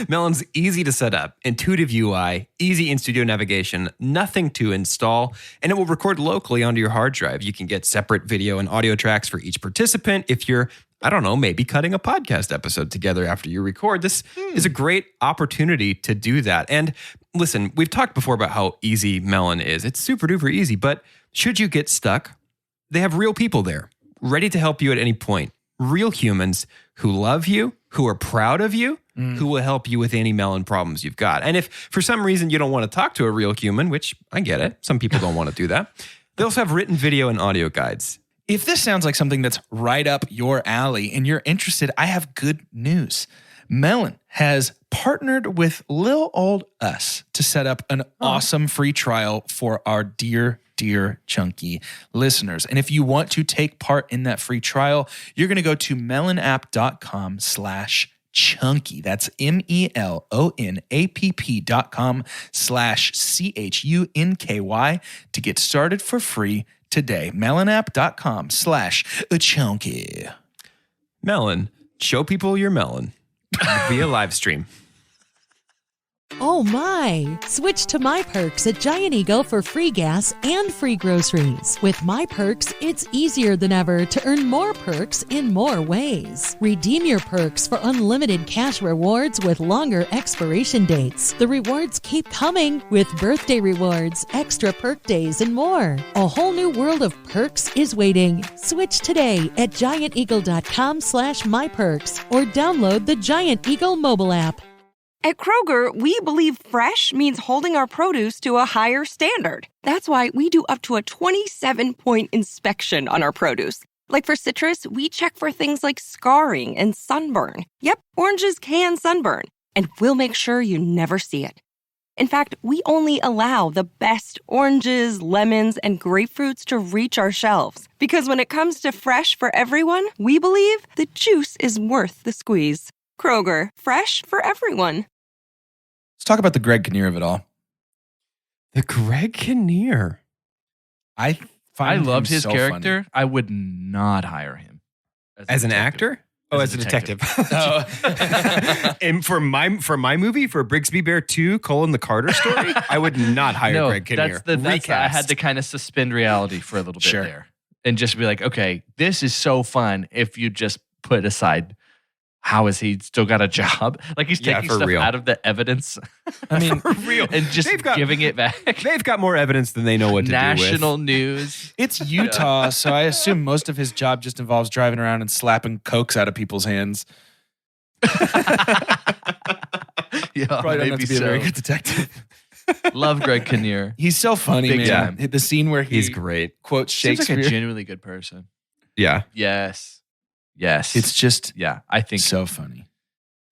Melon's easy to set up, intuitive UI, easy in-studio navigation, nothing to install, and it will record locally onto your hard drive. You can get separate video and audio tracks for each participant if you're, maybe cutting a podcast episode together after you record. This is a great opportunity to do that. And listen, we've talked before about how easy Melon is. It's super duper easy, but should you get stuck, they have real people there, ready to help you at any point. Real humans who love you, who are proud of you, who will help you with any Melon problems you've got. And if for some reason you don't want to talk to a real human, which I get it, some people don't want to do that, they also have written video and audio guides. If this sounds like something that's right up your alley and you're interested, I have good news. Melon has partnered with Lil Old Us to set up an awesome free trial for our dear chunky listeners. And if you want to take part in that free trial, you're going to go to melonapp.com/chunky. That's melonapp.com/CHUNKY to get started for free today. melonapp.com/chunky. Melon, show people your melon via live stream. Oh my! Switch to My Perks at Giant Eagle for free gas and free groceries. With My Perks, it's easier than ever to earn more perks in more ways. Redeem your perks for unlimited cash rewards with longer expiration dates. The rewards keep coming with birthday rewards, extra perk days, and more. A whole new world of perks is waiting. Switch today at gianteagle.com/myperks or download the Giant Eagle mobile app. At Kroger, we believe fresh means holding our produce to a higher standard. That's why we do up to a 27-point inspection on our produce. Like for citrus, we check for things like scarring and sunburn. Yep, oranges can sunburn, and we'll make sure you never see it. In fact, we only allow the best oranges, lemons, and grapefruits to reach our shelves. Because when it comes to fresh for everyone, we believe the juice is worth the squeeze. Kroger, fresh for everyone. Let's talk about the Greg Kinnear of it all. The Greg Kinnear. I loved his so character. funny. I would not hire him As an actor? Oh, as a detective. And for my movie, for Brigsby Bear 2, the Carter story, I would not hire Greg Kinnear. That's I had to kind of suspend reality for a little bit there. And just be like, okay, this is so fun if you just put aside how is he still got a job? Like he's taking stuff out of the evidence. I mean, for real. And just giving it back. They've got more evidence than they know what to do with. National news. It's Utah, so I assume most of his job just involves driving around and slapping cokes out of people's hands. Yeah, Probably don't have to be a very good detective. Love Greg Kinnear. He's so funny, Big man. time. The scene where he's great. Quotes Seems Shakespeare. like a genuinely good person. Yeah. Yes. It's just I think so funny.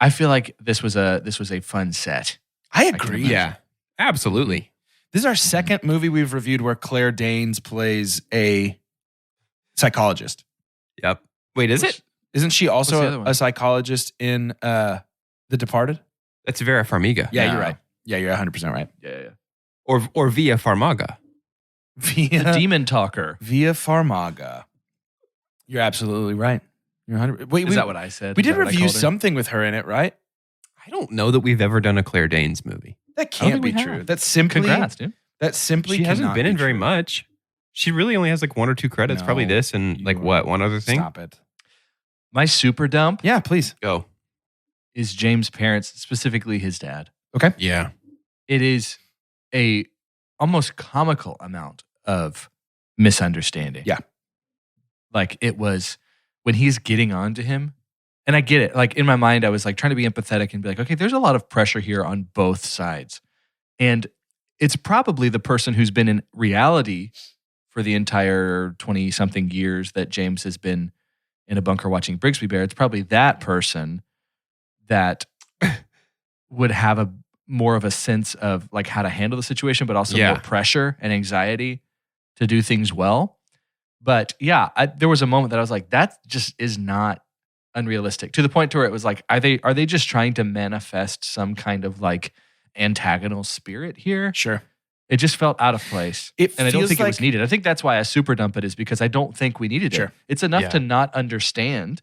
I feel like this was a fun set. I agree. Yeah, absolutely. This is our second movie we've reviewed where Claire Danes plays a psychologist. Yep. Wait, is it? Isn't she the other also one? a psychologist in The Departed? That's Vera Farmiga. Yeah, No. you're right. Yeah, you're 100% right. Yeah. Or via Farmaga. The Via demon talker. Farmaga. You're absolutely right. You're 100. Wait, Is that what I said? we Is did that what I review called her? something with her in it, right? I don't know that we've ever done a Claire Danes movie. That I don't can't think be we true. have. That's simply Congrats, dude. That simply She hasn't cannot been be in very true. much. She really only has like 1 or 2 credits. No, Probably this and you like are- what? One other thing? Stop it. My super dump Yeah, please. Go. is James' parents, specifically his dad. Okay. Yeah. It is a almost comical amount of misunderstanding. Yeah. Like it was when he's getting on to him, and I get it. Like in my mind, I was like trying to be empathetic and be like, okay, there's a lot of pressure here on both sides. And it's probably the person who's been in reality for the entire 20-something years that James has been in a bunker watching Brigsby Bear. It's probably that person that would have a more of a sense of like how to handle the situation, but also Yeah. more pressure and anxiety to do things well. But yeah, there was a moment that I was like, that just is not unrealistic, to the point to where it was like, are they just trying to manifest some kind of like antagonal spirit here? Sure. It just felt out of place. It And I don't feels think it was like- needed. I think that's why I super dump it, is because I don't think we needed Sure. it. It's enough Yeah. to not understand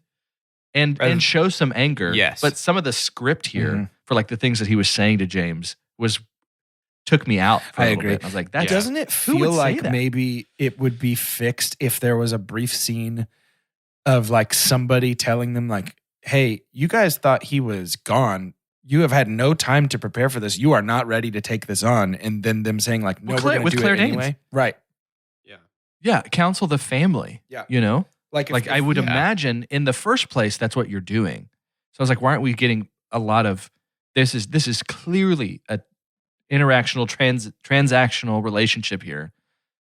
and Rather- show some anger. Yes. But some of the script here Mhm. for like the things that he was saying to James took me out for a I little agree. bit. I was like, that Doesn't it Who would feel say like that? maybe it would be fixed if there was a brief scene of like somebody telling them like, hey, you guys thought he was gone. You have had no time to prepare for this. You are not ready to take this on. And then them saying like, no, With we're going with to do Claire it Danes. anyway. Right. Yeah, counsel the family. Yeah. You know? Like, Like I would imagine in the first place that's what you're doing. So I was like, why aren't we getting a lot of this is clearly a interactional transactional relationship here.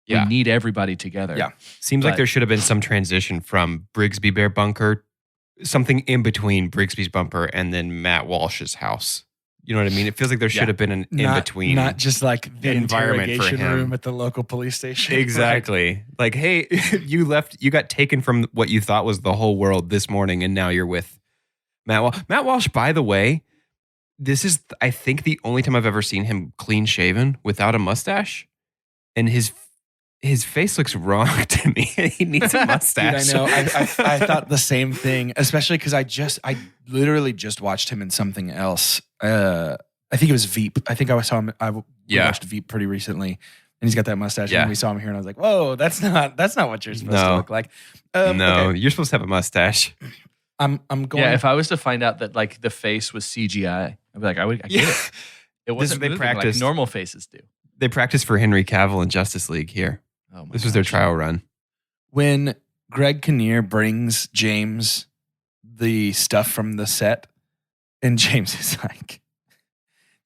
Yeah. We need everybody together. Yeah. Seems like But- there should have been some transition from Brigsby Bear bunker, something in between Brigsby's bunker and then Matt Walsh's house. You know what I mean? It feels like there should Yeah. have been an in between. Not just like the environment for interrogation him. room at the local police station. Exactly. Like, hey, you got taken from what you thought was the whole world this morning, and now you're with Matt Walsh. Matt Walsh, by the way, this is, I think, the only time I've ever seen him clean shaven without a mustache. And his face looks wrong to me. He needs a Dude, mustache. I know. I thought the same thing, especially because I literally just watched him in something else. I think it was Veep. I think I saw him. We Yeah. watched Veep pretty recently, and he's got that mustache. Yeah. And we saw him here, and I was like, "Whoa, that's not what you're supposed to No. look like." No, okay. you're supposed to have a mustache. I'm going. Yeah, if I was to find out that like the face was CGI, I'd be like, I get it. It wasn't they moving like practiced. normal faces do. They practiced for Henry Cavill in Justice League here. Oh my This was their gosh. trial run. when Greg Kinnear brings James the stuff from the set, and James is like,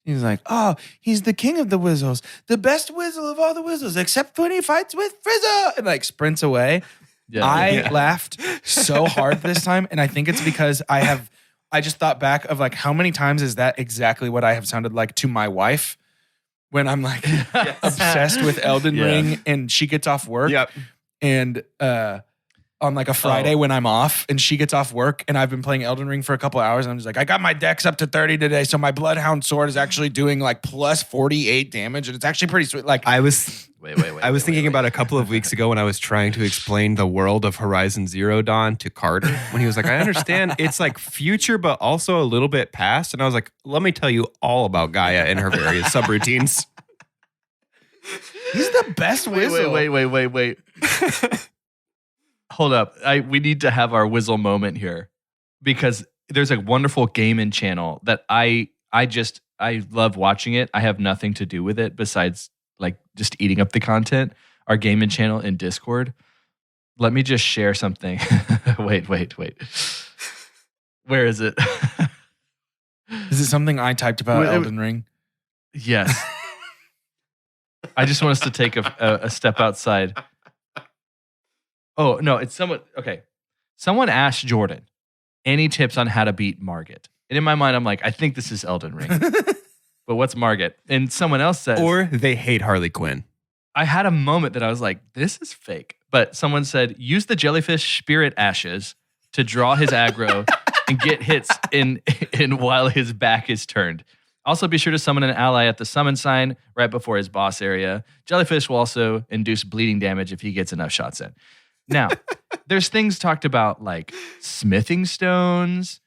he's like, oh, he's the king of the whistles, the best whistle of all the whistles, except when he fights with Frieza, and like sprints away. Yeah. I laughed so hard this time, and I think it's because I just thought back of like how many times is that exactly what I have sounded like to my wife when I'm like obsessed with Elden Yeah. Ring, and she gets off work Yep. and on like a Friday when I'm off and she gets off work and I've been playing Elden Ring for a couple hours and I'm just like, I got my dex up to 30 today, so my Bloodhound sword is actually doing like plus 48 damage, and it's actually pretty sweet. Like, I was Wait. I was thinking about a couple of weeks ago when I was trying to explain the world of Horizon Zero Dawn to Carter when he was like, I understand it's like future, but also a little bit past. And I was like, let me tell you all about Gaia and her various subroutines. he's the best whistle. Wait. Hold up. We need to have our Whizzle moment here, because there's a wonderful gaming channel that I love watching it. I have nothing to do with it besides like just eating up the content. Our gaming channel in Discord. Let me just share something. Wait. Where is it? Is it something I typed about Wait, Elden Ring? Yes. I just want us to take a step outside. Oh, no, it's someone. Okay. Someone asked Jordan any tips on how to beat Margit. And in my mind, I'm like, I think this is Elden Ring. But what's Margit? And someone else says, Or they hate Harley Quinn. I had a moment that I was like, this is fake. But someone said, use the jellyfish spirit ashes to draw his aggro and get hits in while his back is turned. Also, be sure to summon an ally at the summon sign right before his boss area. Jellyfish will also induce bleeding damage if he gets enough shots in. Now, there's things talked about like smithing stones.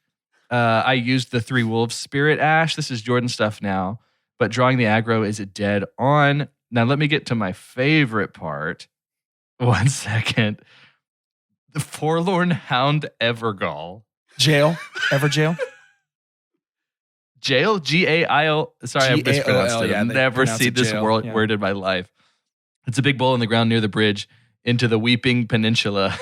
I used the 3 Wolves Spirit Ash. This is Jordan stuff now. But drawing the aggro is dead on. Now, let me get to my favorite part. 1 second. The Forlorn Hound Evergall. Jail. Ever jail? Jail? G-A-I-L. Sorry, I mispronounced it. Yeah, I've never seen this word in my life. It's a big bowl in the ground near the bridge into the Weeping Peninsula.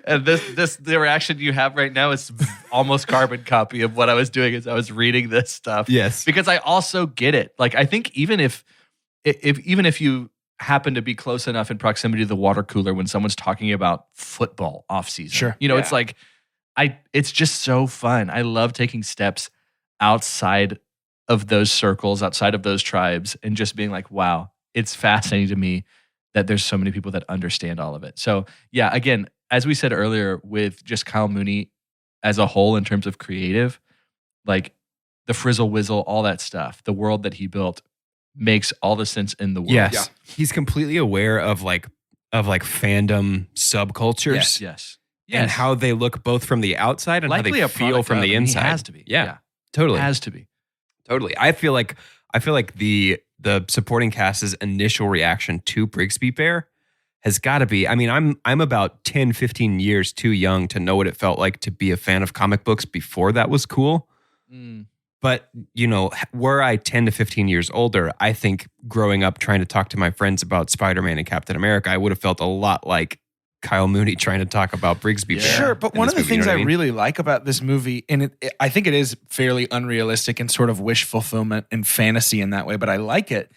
And the reaction you have right now is almost carbon copy of what I was doing as I was reading this stuff. Yes. Because I also get it. Like, I think even if you happen to be close enough in proximity to the water cooler when someone's talking about football off season. Sure. You know, it's like it's just so fun. I love taking steps outside of those circles, outside of those tribes, and just being like, wow, it's fascinating to me that there's so many people that understand all of it. So yeah, again, as we said earlier, with just Kyle Mooney as a whole in terms of creative, like the frizzle whizzle, all that stuff, the world that he built makes all the sense in the world. Yes. Yeah. He's completely aware of fandom subcultures. Yes. And how they look both from the outside and Likely how a they feel product from of, the I mean, he inside. has to be. Yeah. Totally. Has to be. Totally. I feel like the supporting cast's initial reaction to Brigsby Bear has got to be, I mean, I'm about 10, 15 years too young to know what it felt like to be a fan of comic books before that was cool. But, you know, were I 10 to 15 years older, I think growing up trying to talk to my friends about Spider-Man and Captain America, I would have felt a lot like Kyle Mooney trying to talk about Brigsby Bear. Sure, but one of the things I really like about this movie, and I think it is fairly unrealistic and sort of wish fulfillment and fantasy in that way, but I like it.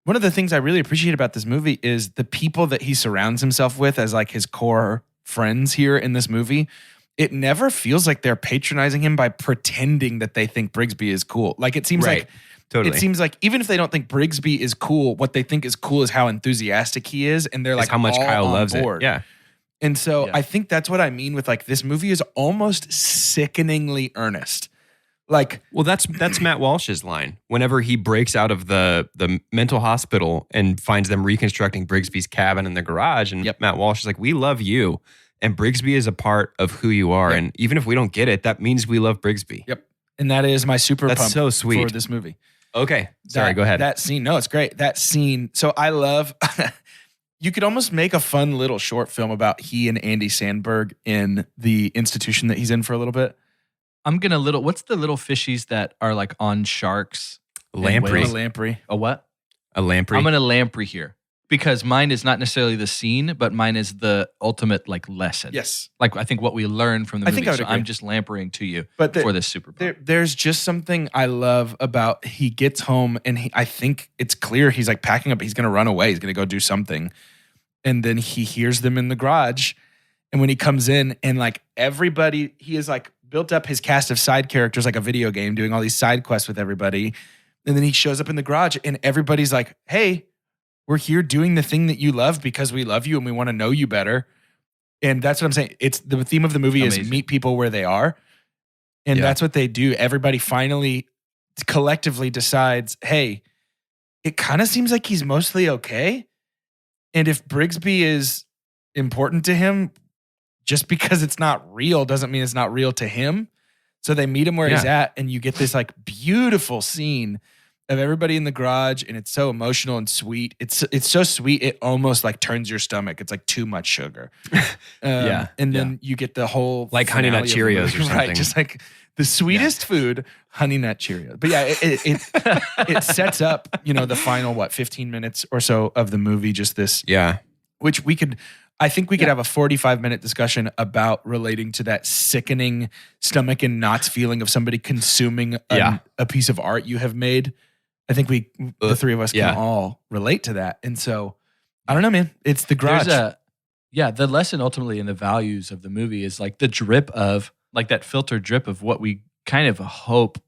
One of the things I really appreciate about this movie is the people that he surrounds himself with as like his core friends here in this movie. It never feels like they're patronizing him by pretending that they think Brigsby is cool. Like it seems like Totally. It seems like even if they don't think Brigsby is cool, what they think is cool is how enthusiastic he is, and they're like how much all Kyle on loves board. it. Yeah. And so I think that's what I mean with like this movie is almost sickeningly earnest. Like, well, that's Matt Walsh's line. Whenever he breaks out of the mental hospital and finds them reconstructing Brigsby's cabin in the garage, and Matt Walsh is like, "We love you, and Brigsby is a part of who you are, and even if we don't get it, that means we love Brigsby." Yep, and that is my super That's pump so sweet for this movie. Okay, sorry, go ahead. That scene, no, it's great. That scene. So I love. You could almost make a fun little short film about he and Andy Samberg in the institution that he's in for a little bit. What's the little fishies that are like on sharks? Lamprey. A lamprey. A what? A lamprey. I'm going to lamprey here because mine is not necessarily the scene, but mine is the ultimate like lesson. Yes. Like I think what we learned from the I movie. think I would so agree. I'm just lampreying to you for this super pump. There's just something I love about he gets home and I think it's clear he's like packing up. He's going to run away. He's going to go do something. And then he hears them in the garage. And when he comes in and like everybody, he is like built up his cast of side characters like a video game, doing all these side quests with everybody. And then he shows up in the garage and everybody's like, hey, we're here doing the thing that you love because we love you and we want to know you better. And that's what I'm saying. It's the theme of the movie is meet people where they are. And that's what they do. Everybody finally collectively decides, hey, it kind of seems like he's mostly okay. And if Brigsby is important to him, just because it's not real doesn't mean it's not real to him. So they meet him where he's at, and you get this like beautiful scene of everybody in the garage, and it's so emotional and sweet. It's so sweet it almost like turns your stomach. It's like too much sugar. And then you get the whole like Honey Nut Cheerios or something. Right, just like the sweetest food, Honey Nut Cheerios. But yeah, it sets up, the final 15 minutes or so of the movie. Just this, which I think we could have a 45-minute discussion about relating to that sickening stomach and knots feeling of somebody consuming a piece of art you have made. I think the three of us can all relate to that. And so, I don't know, man. It's the garage. The lesson ultimately in the values of the movie is like the drip of, like that filtered drip of what we kind of hope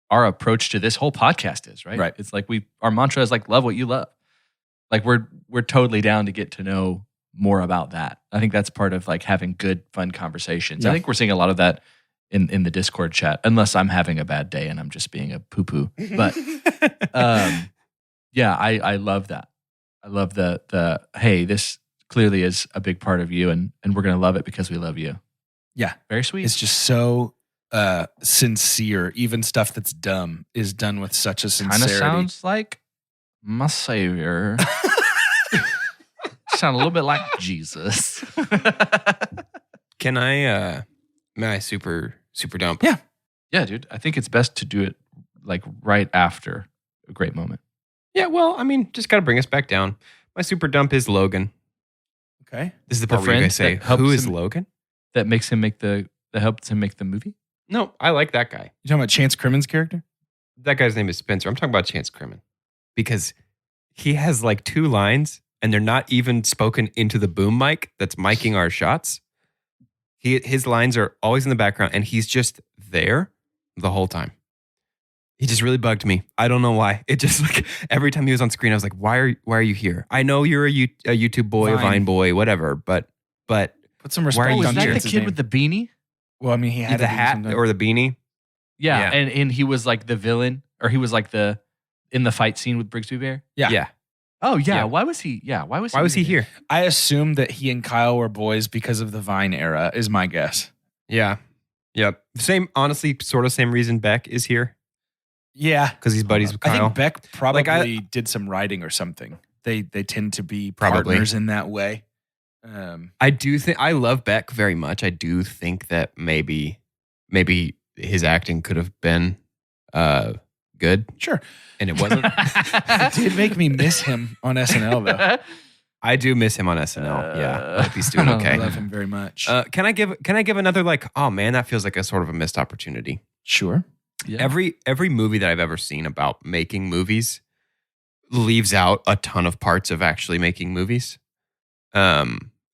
our approach to this whole podcast is, right? Right. It's like our mantra is like, love what you love. Like we're totally down to get to know more about that. I think that's part of like having good, fun conversations. Yeah. I think we're seeing a lot of that in the Discord chat, unless I'm having a bad day and I'm just being a poo-poo. But yeah, I love that. I love the hey, this clearly is a big part of you, and we're gonna love it because we love you. Yeah. Very sweet. It's just so sincere. Even stuff that's dumb is done with such a Kind of sincerity. sounds like my savior. Sound a little bit like Jesus. Can I may I super dump? Yeah. Yeah, dude. I think it's best to do it like right after a great moment. Yeah, well, I mean, just got to bring us back down. My super dump is Logan. Okay. This is the The part where you friend guys say, that helps who is him- Logan? That helps him make the movie. No, I like that guy. You talking about Chance Crimmins' character? That guy's name is Spencer. I'm talking about Chance Crimmins because he has like 2 lines and they're not even spoken into the boom mic that's miking our shots. His lines are always in the background and he's just there the whole time. He just really bugged me. I don't know why. It just like every time he was on screen, I was like, why are you here? I know you're a YouTube boy, a Vine boy, whatever, but Put some Why are respect you Was on that here? the Chance's kid name. with the beanie? Well, I mean, he had the to be hat sometime. or the beanie. Yeah, Yeah. and he was like the villain, or he was like in the fight scene with Brigsby Bear. Yeah. Oh yeah. Yeah. Why was he? Yeah. Why was Why was he here? I assume that he and Kyle were boys because of the Vine era, is my guess. Yeah. Yep. Same, honestly, sort of same reason Beck is here Yeah. because he's buddies with I Kyle. think Beck probably Like, did some writing or something. They tend to be Probably. partners in that way. I do think I love Beck very much. I do think that maybe his acting could have been good, Sure. and it wasn't. It did make me miss him on SNL, though. I do miss him on SNL. Yeah, I hope he's doing I okay. love him very much. Can I give another like? Oh man, that feels like a sort of a missed opportunity. Sure. Yeah. Every movie that I've ever seen about making movies leaves out a ton of parts of actually making movies.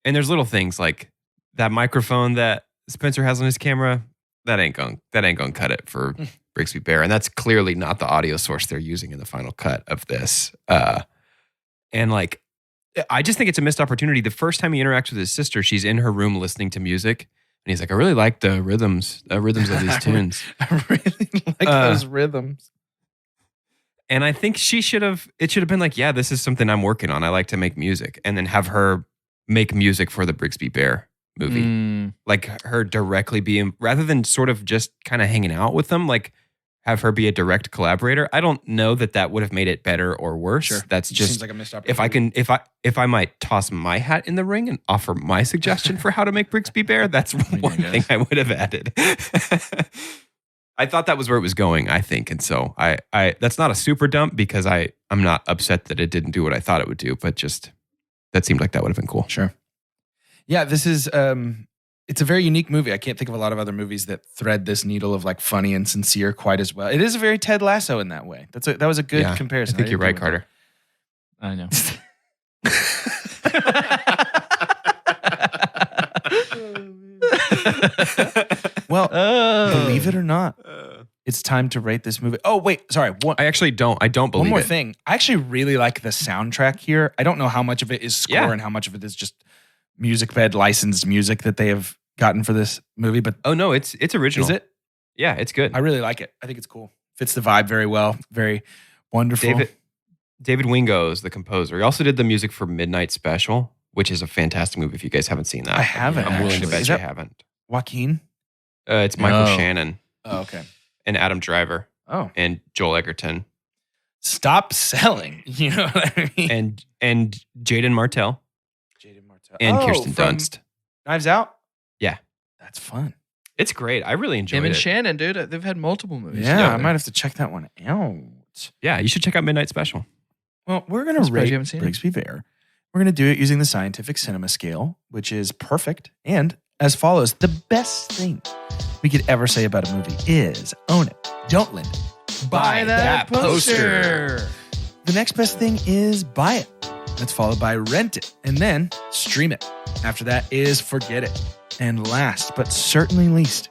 And there's little things like that microphone that Spencer has on his camera that ain't gonna cut it for Brigsby Bear, and that's clearly not the audio source they're using in the final cut of this. And like, I just think it's a missed opportunity. The first time he interacts with his sister, she's in her room listening to music, and he's like, "I really like the rhythms of these tunes." I really like those rhythms. And I think it should have been like, yeah, this is something I'm working on. I like to make music, and then have her make music for the Brigsby Bear movie. Like her directly being, rather than sort of just kind of hanging out with them, like have her be a direct collaborator. I don't know that would have made it better or worse. Sure. That's It just, seems like a missed opportunity. if I might toss my hat in the ring and offer my suggestion for how to make Brigsby Bear, that's one thing I would have added. I thought that was where it was going, I think. And so I that's not a super dump because I'm not upset that it didn't do what I thought it would do, but just that seemed like that would have been cool. Sure. Yeah, this is it's a very unique movie. I can't think of a lot of other movies that thread this needle of like funny and sincere quite as well. It is a very Ted Lasso in that way. That was a good Yeah, comparison. I think you're right, didn't know I know. that. Well, believe it or not, it's time to rate this movie. Oh, wait, sorry. I actually don't. I don't believe One more it. thing. I actually really like the soundtrack here. I don't know how much of it is score Yeah. and how much of it is just music bed licensed music that they have gotten for this movie, but Oh no, it's original. is it? Yeah, it's good. I really like it. I think it's cool. Fits the vibe very well. Very wonderful. David Wingo is the composer. He also did the music for Midnight Special, which is a fantastic movie if you guys haven't seen that. I haven't, I'm willing to actually. bet Is you that- haven't. Joaquin? It's Michael No. Shannon Oh, okay. and Adam Driver Oh. and Joel Egerton Stop selling. You know what I mean? and Jaden Martell Jaden Martell. and Oh, Kirsten from Dunst. Knives Out? Yeah. That's fun. It's great. I really enjoyed Him and it. Shannon, dude, they've had multiple movies. Yeah, Yeah. I might have to check that one out. Yeah, you should check out Midnight Special. Well, we're going I'm to surprised rate you haven't seen it. Brigsby Bear. We're going to do it using the scientific cinema scale, which is perfect. And as follows, the best thing we could ever say about a movie is own it, don't lend it, Buy that poster. The next best thing is buy it. That's followed by rent it and then stream it. After that is forget it. And last, but certainly least,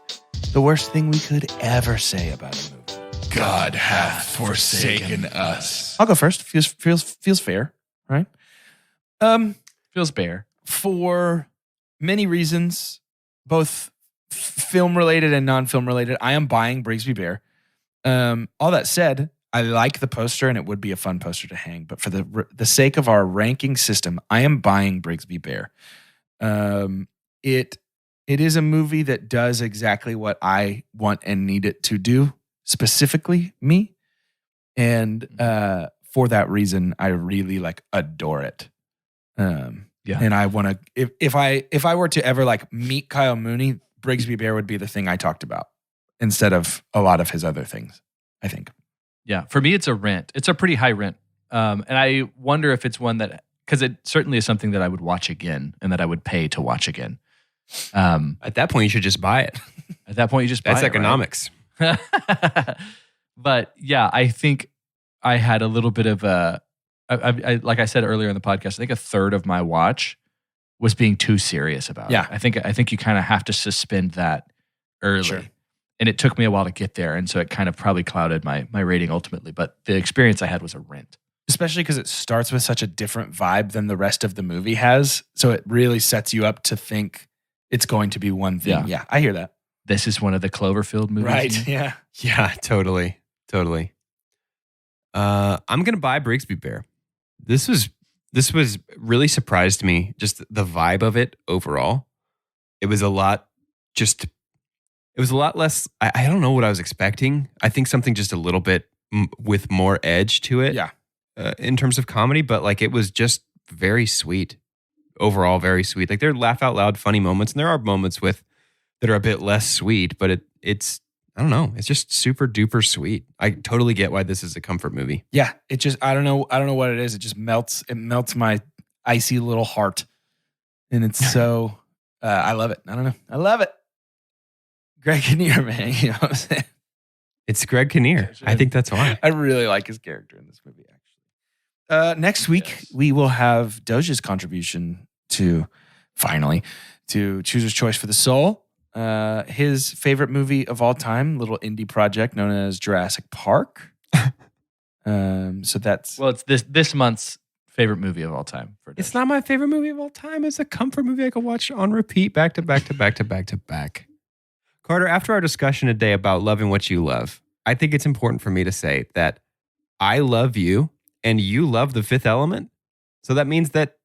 the worst thing we could ever say about a movie. God hath forsaken us. I'll go first. Feels fair, right? Feels bare. For many reasons, both film related and non-film related, I am buying Brigsby Bear. All that said, I like the poster and it would be a fun poster to hang. But for the sake of our ranking system, I am buying Brigsby Bear. It is a movie that does exactly what I want and need it to do, specifically me. And for that reason, I really adore it. Yeah. And I want to, if I were to ever meet Kyle Mooney, Brigsby Bear would be the thing I talked about instead of a lot of his other things, I think. Yeah. For me, it's a rent. It's a pretty high rent. And I wonder if it's one that, because it certainly is something that I would watch again and that I would pay to watch again. At that point, you should just buy it. At that point, you just buy That's it, economics. right? But yeah, I think I had a little bit of I like I said earlier in the podcast, I think a third of my watch was being too serious about Yeah. it. I think you kind of have to suspend that early. Sure. And it took me a while to get there. And so it kind of probably clouded my rating ultimately. But the experience I had was a rent. Especially because it starts with such a different vibe than the rest of the movie has. So it really sets you up to think it's going to be one thing. Yeah, I hear that. This is one of the Cloverfield movies. Right, yeah. Yeah, totally. I'm gonna buy Brigsby Bear. This was really surprised me. Just the vibe of it overall. It was a lot less. I don't know what I was expecting. I think something just a little bit with more edge to it. Yeah. In terms of comedy, but it was just very sweet. Overall, very sweet. There are laugh out loud funny moments, and there are moments that are a bit less sweet, but it's I don't know. It's just super duper sweet. I totally get why this is a comfort movie. Yeah. It just I don't know what it is. It just melts my icy little heart. And it's so I love it. I don't know. I love it. Greg Kinnear, man. You know what I'm saying? It's Greg Kinnear. I think that's why. I really like his character in this movie, actually. Next week, we will have Doja's contribution to Chooser's Choice for the Soul. His favorite movie of all time, little indie project known as Jurassic Park. So that's... Well, it's this month's favorite movie of all time. It's not my favorite movie of all time. It's a comfort movie I could watch on repeat back to back to back to back to back. Carter, after our discussion today about loving what you love, I think it's important for me to say that I love you and you love The Fifth Element. So that means that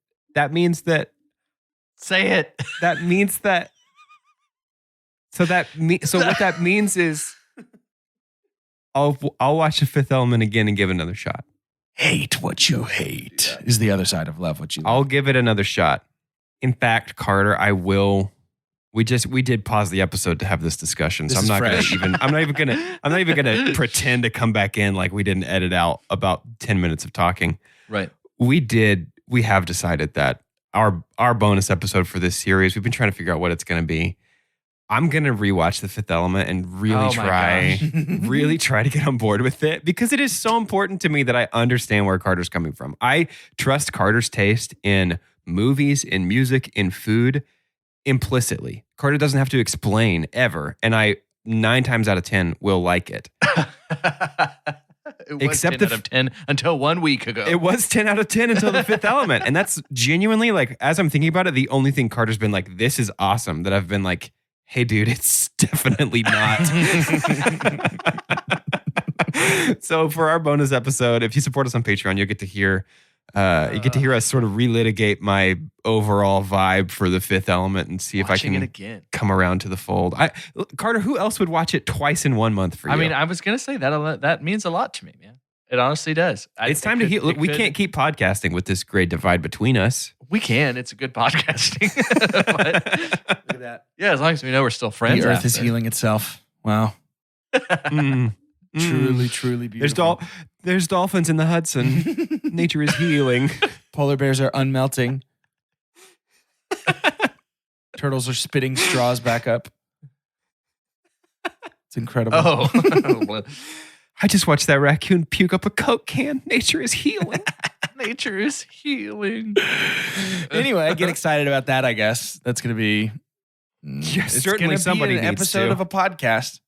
say it. That means that so what that means is I'll watch The Fifth Element again and give it another shot. Hate what you hate is the other side of love what you love. I'll give it another shot. In fact, Carter, I will. We did pause the episode to have this discussion, so I'm not even gonna pretend to come back in like we didn't edit out about 10 minutes of talking. Right. We have decided that our bonus episode for this series, we've been trying to figure out what it's gonna be. I'm gonna rewatch The Fifth Element and really try to get on board with it because it is so important to me that I understand where Carter's coming from. I trust Carter's taste in movies, in music, in food implicitly. Carter doesn't have to explain ever, and I 9 times out of 10 will like it. It was 10 out of 10 until 1 week ago. It was 10 out of 10 until The Fifth Element, and that's genuinely as I'm thinking about it, the only thing Carter's been like, "This is awesome," that I've been like, "Hey, dude, it's definitely not." So for our bonus episode, if you support us on Patreon, you'll get to hear us sort of relitigate my overall vibe for The Fifth Element and see if I can come around to the fold. Carter, who else would watch it twice in 1 month for you? I mean, I was going to say that means a lot to me, man. It honestly does. It's time to heal. We can't keep podcasting with this great divide between us. We can. It's a good podcasting. But, Look at that. yeah, as long as we know we're still friends. The earth after. is healing itself. Wow. Truly, truly beautiful. There's dolphins in the Hudson. Nature is healing. Polar bears are unmelting. Turtles are spitting straws back up. It's incredible. Oh. I just watched that raccoon puke up a Coke can. Nature is healing. Nature is healing. Anyway, get excited about that, I guess. That's going to be... Yes, it's certainly gonna somebody be an needs episode to. of a podcast.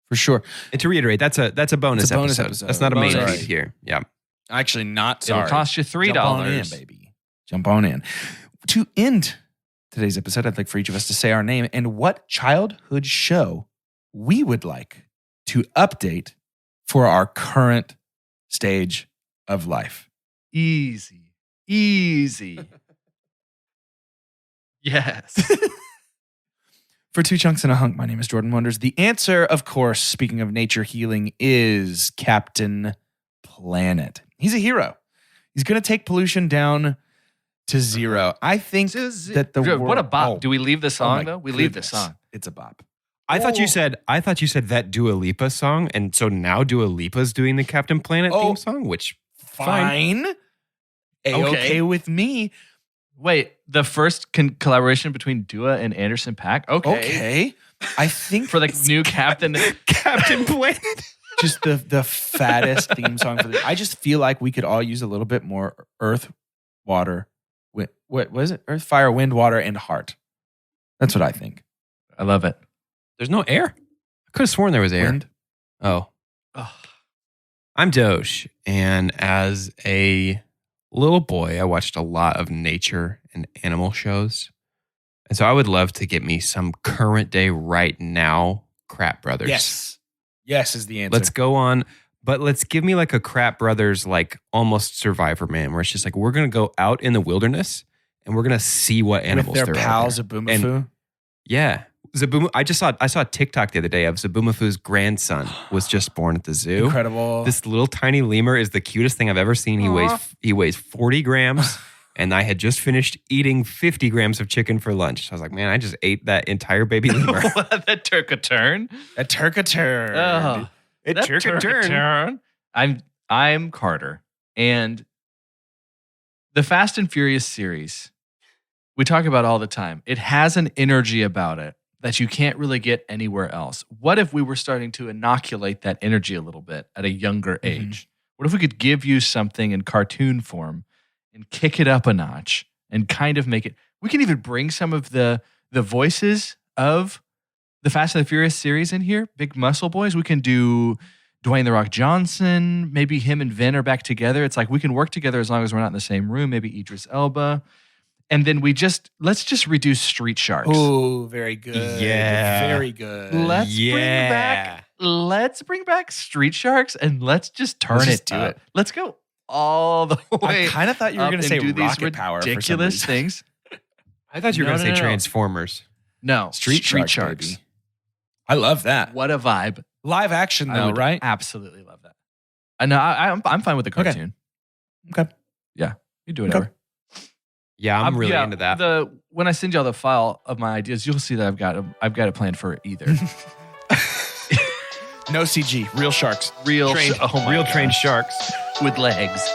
For sure. And to reiterate, that's a bonus, It's a bonus episode. episode. That's not a main Bonus. feed here. Yeah. Actually, not sorry. It'll cost you $3. Jump on in, baby. Jump on in. To end today's episode, I'd like for each of us to say our name and what childhood show we would like to update for our current stage of life. Easy. Yes. For 2 Chunks and a Hunk, my name is Jordan Wonders. The answer, of course, speaking of nature healing, is Captain Planet. He's a hero. He's going to take pollution down to 0. I think that the world... What a bop. Oh, Do we leave the song, though? We leave the goodness. song. It's a bop. I thought you said that Dua Lipa song, and so now Dua Lipa's doing the Captain Planet theme song, which Fine. A-okay with me. Wait, the first collaboration between Dua and Anderson .Paak? Okay. I think For the new Captain Planet. just the fattest theme song for I just feel like we could all use a little bit more earth, water, what was it? Earth, fire, wind, water, and heart. That's what I think. I love it. There's no air. I could have sworn there was air. Wind. Oh. I'm Doge, and as a little boy, I watched a lot of nature and animal shows. And so I would love to get me some current day right now Crap Brothers. Yes is the answer. Let's go on, but let's give me like a Crap Brothers, like almost Survivor Man, where it's just like, we're going to go out in the wilderness and we're going to see what animals with their there pals, are. Zaboomafoo. Yeah. I saw a TikTok the other day of Zaboomafoo's grandson was just born at the zoo. Incredible. This little tiny lemur is the cutest thing I've ever seen. He weighs 40 grams, and I had just finished eating 50 grams of chicken for lunch. So I was like, man, I just ate that entire baby lemur. That took a turn. It took a turn. Oh, It that took a turn. I'm Carter, and the Fast and Furious series we talk about all the time. It has an energy about it that you can't really get anywhere else. What if we were starting to inoculate that energy a little bit at a younger age? What if we could give you something in cartoon form and kick it up a notch and kind of make it... We can even bring some of the voices of the Fast and the Furious series in here. Big muscle boys. We can do Dwayne The Rock Johnson. Maybe him and Vin are back together. It's like we can work together as long as we're not in the same room. Maybe Idris Elba. And then let's just reduce Street Sharks. Oh, very good. Yeah. Very good. Let's bring back Street Sharks and let's just turn Let's it just do up. it. Let's go all the way. I kind of thought you were going to say do these rocket power for some ridiculous reason. things. I thought you were No, going to no, say no. Transformers. No, Street Sharks. Baby. I love that. What a vibe. Live action I though, would right? Absolutely love that. I know. I'm fine with the cartoon. Okay. Yeah, you do whatever. Yeah, I'm really into that. When I send y'all the file of my ideas, you'll see that I've got it planned for either. No CG, real sharks. Real Trained sharks. with legs.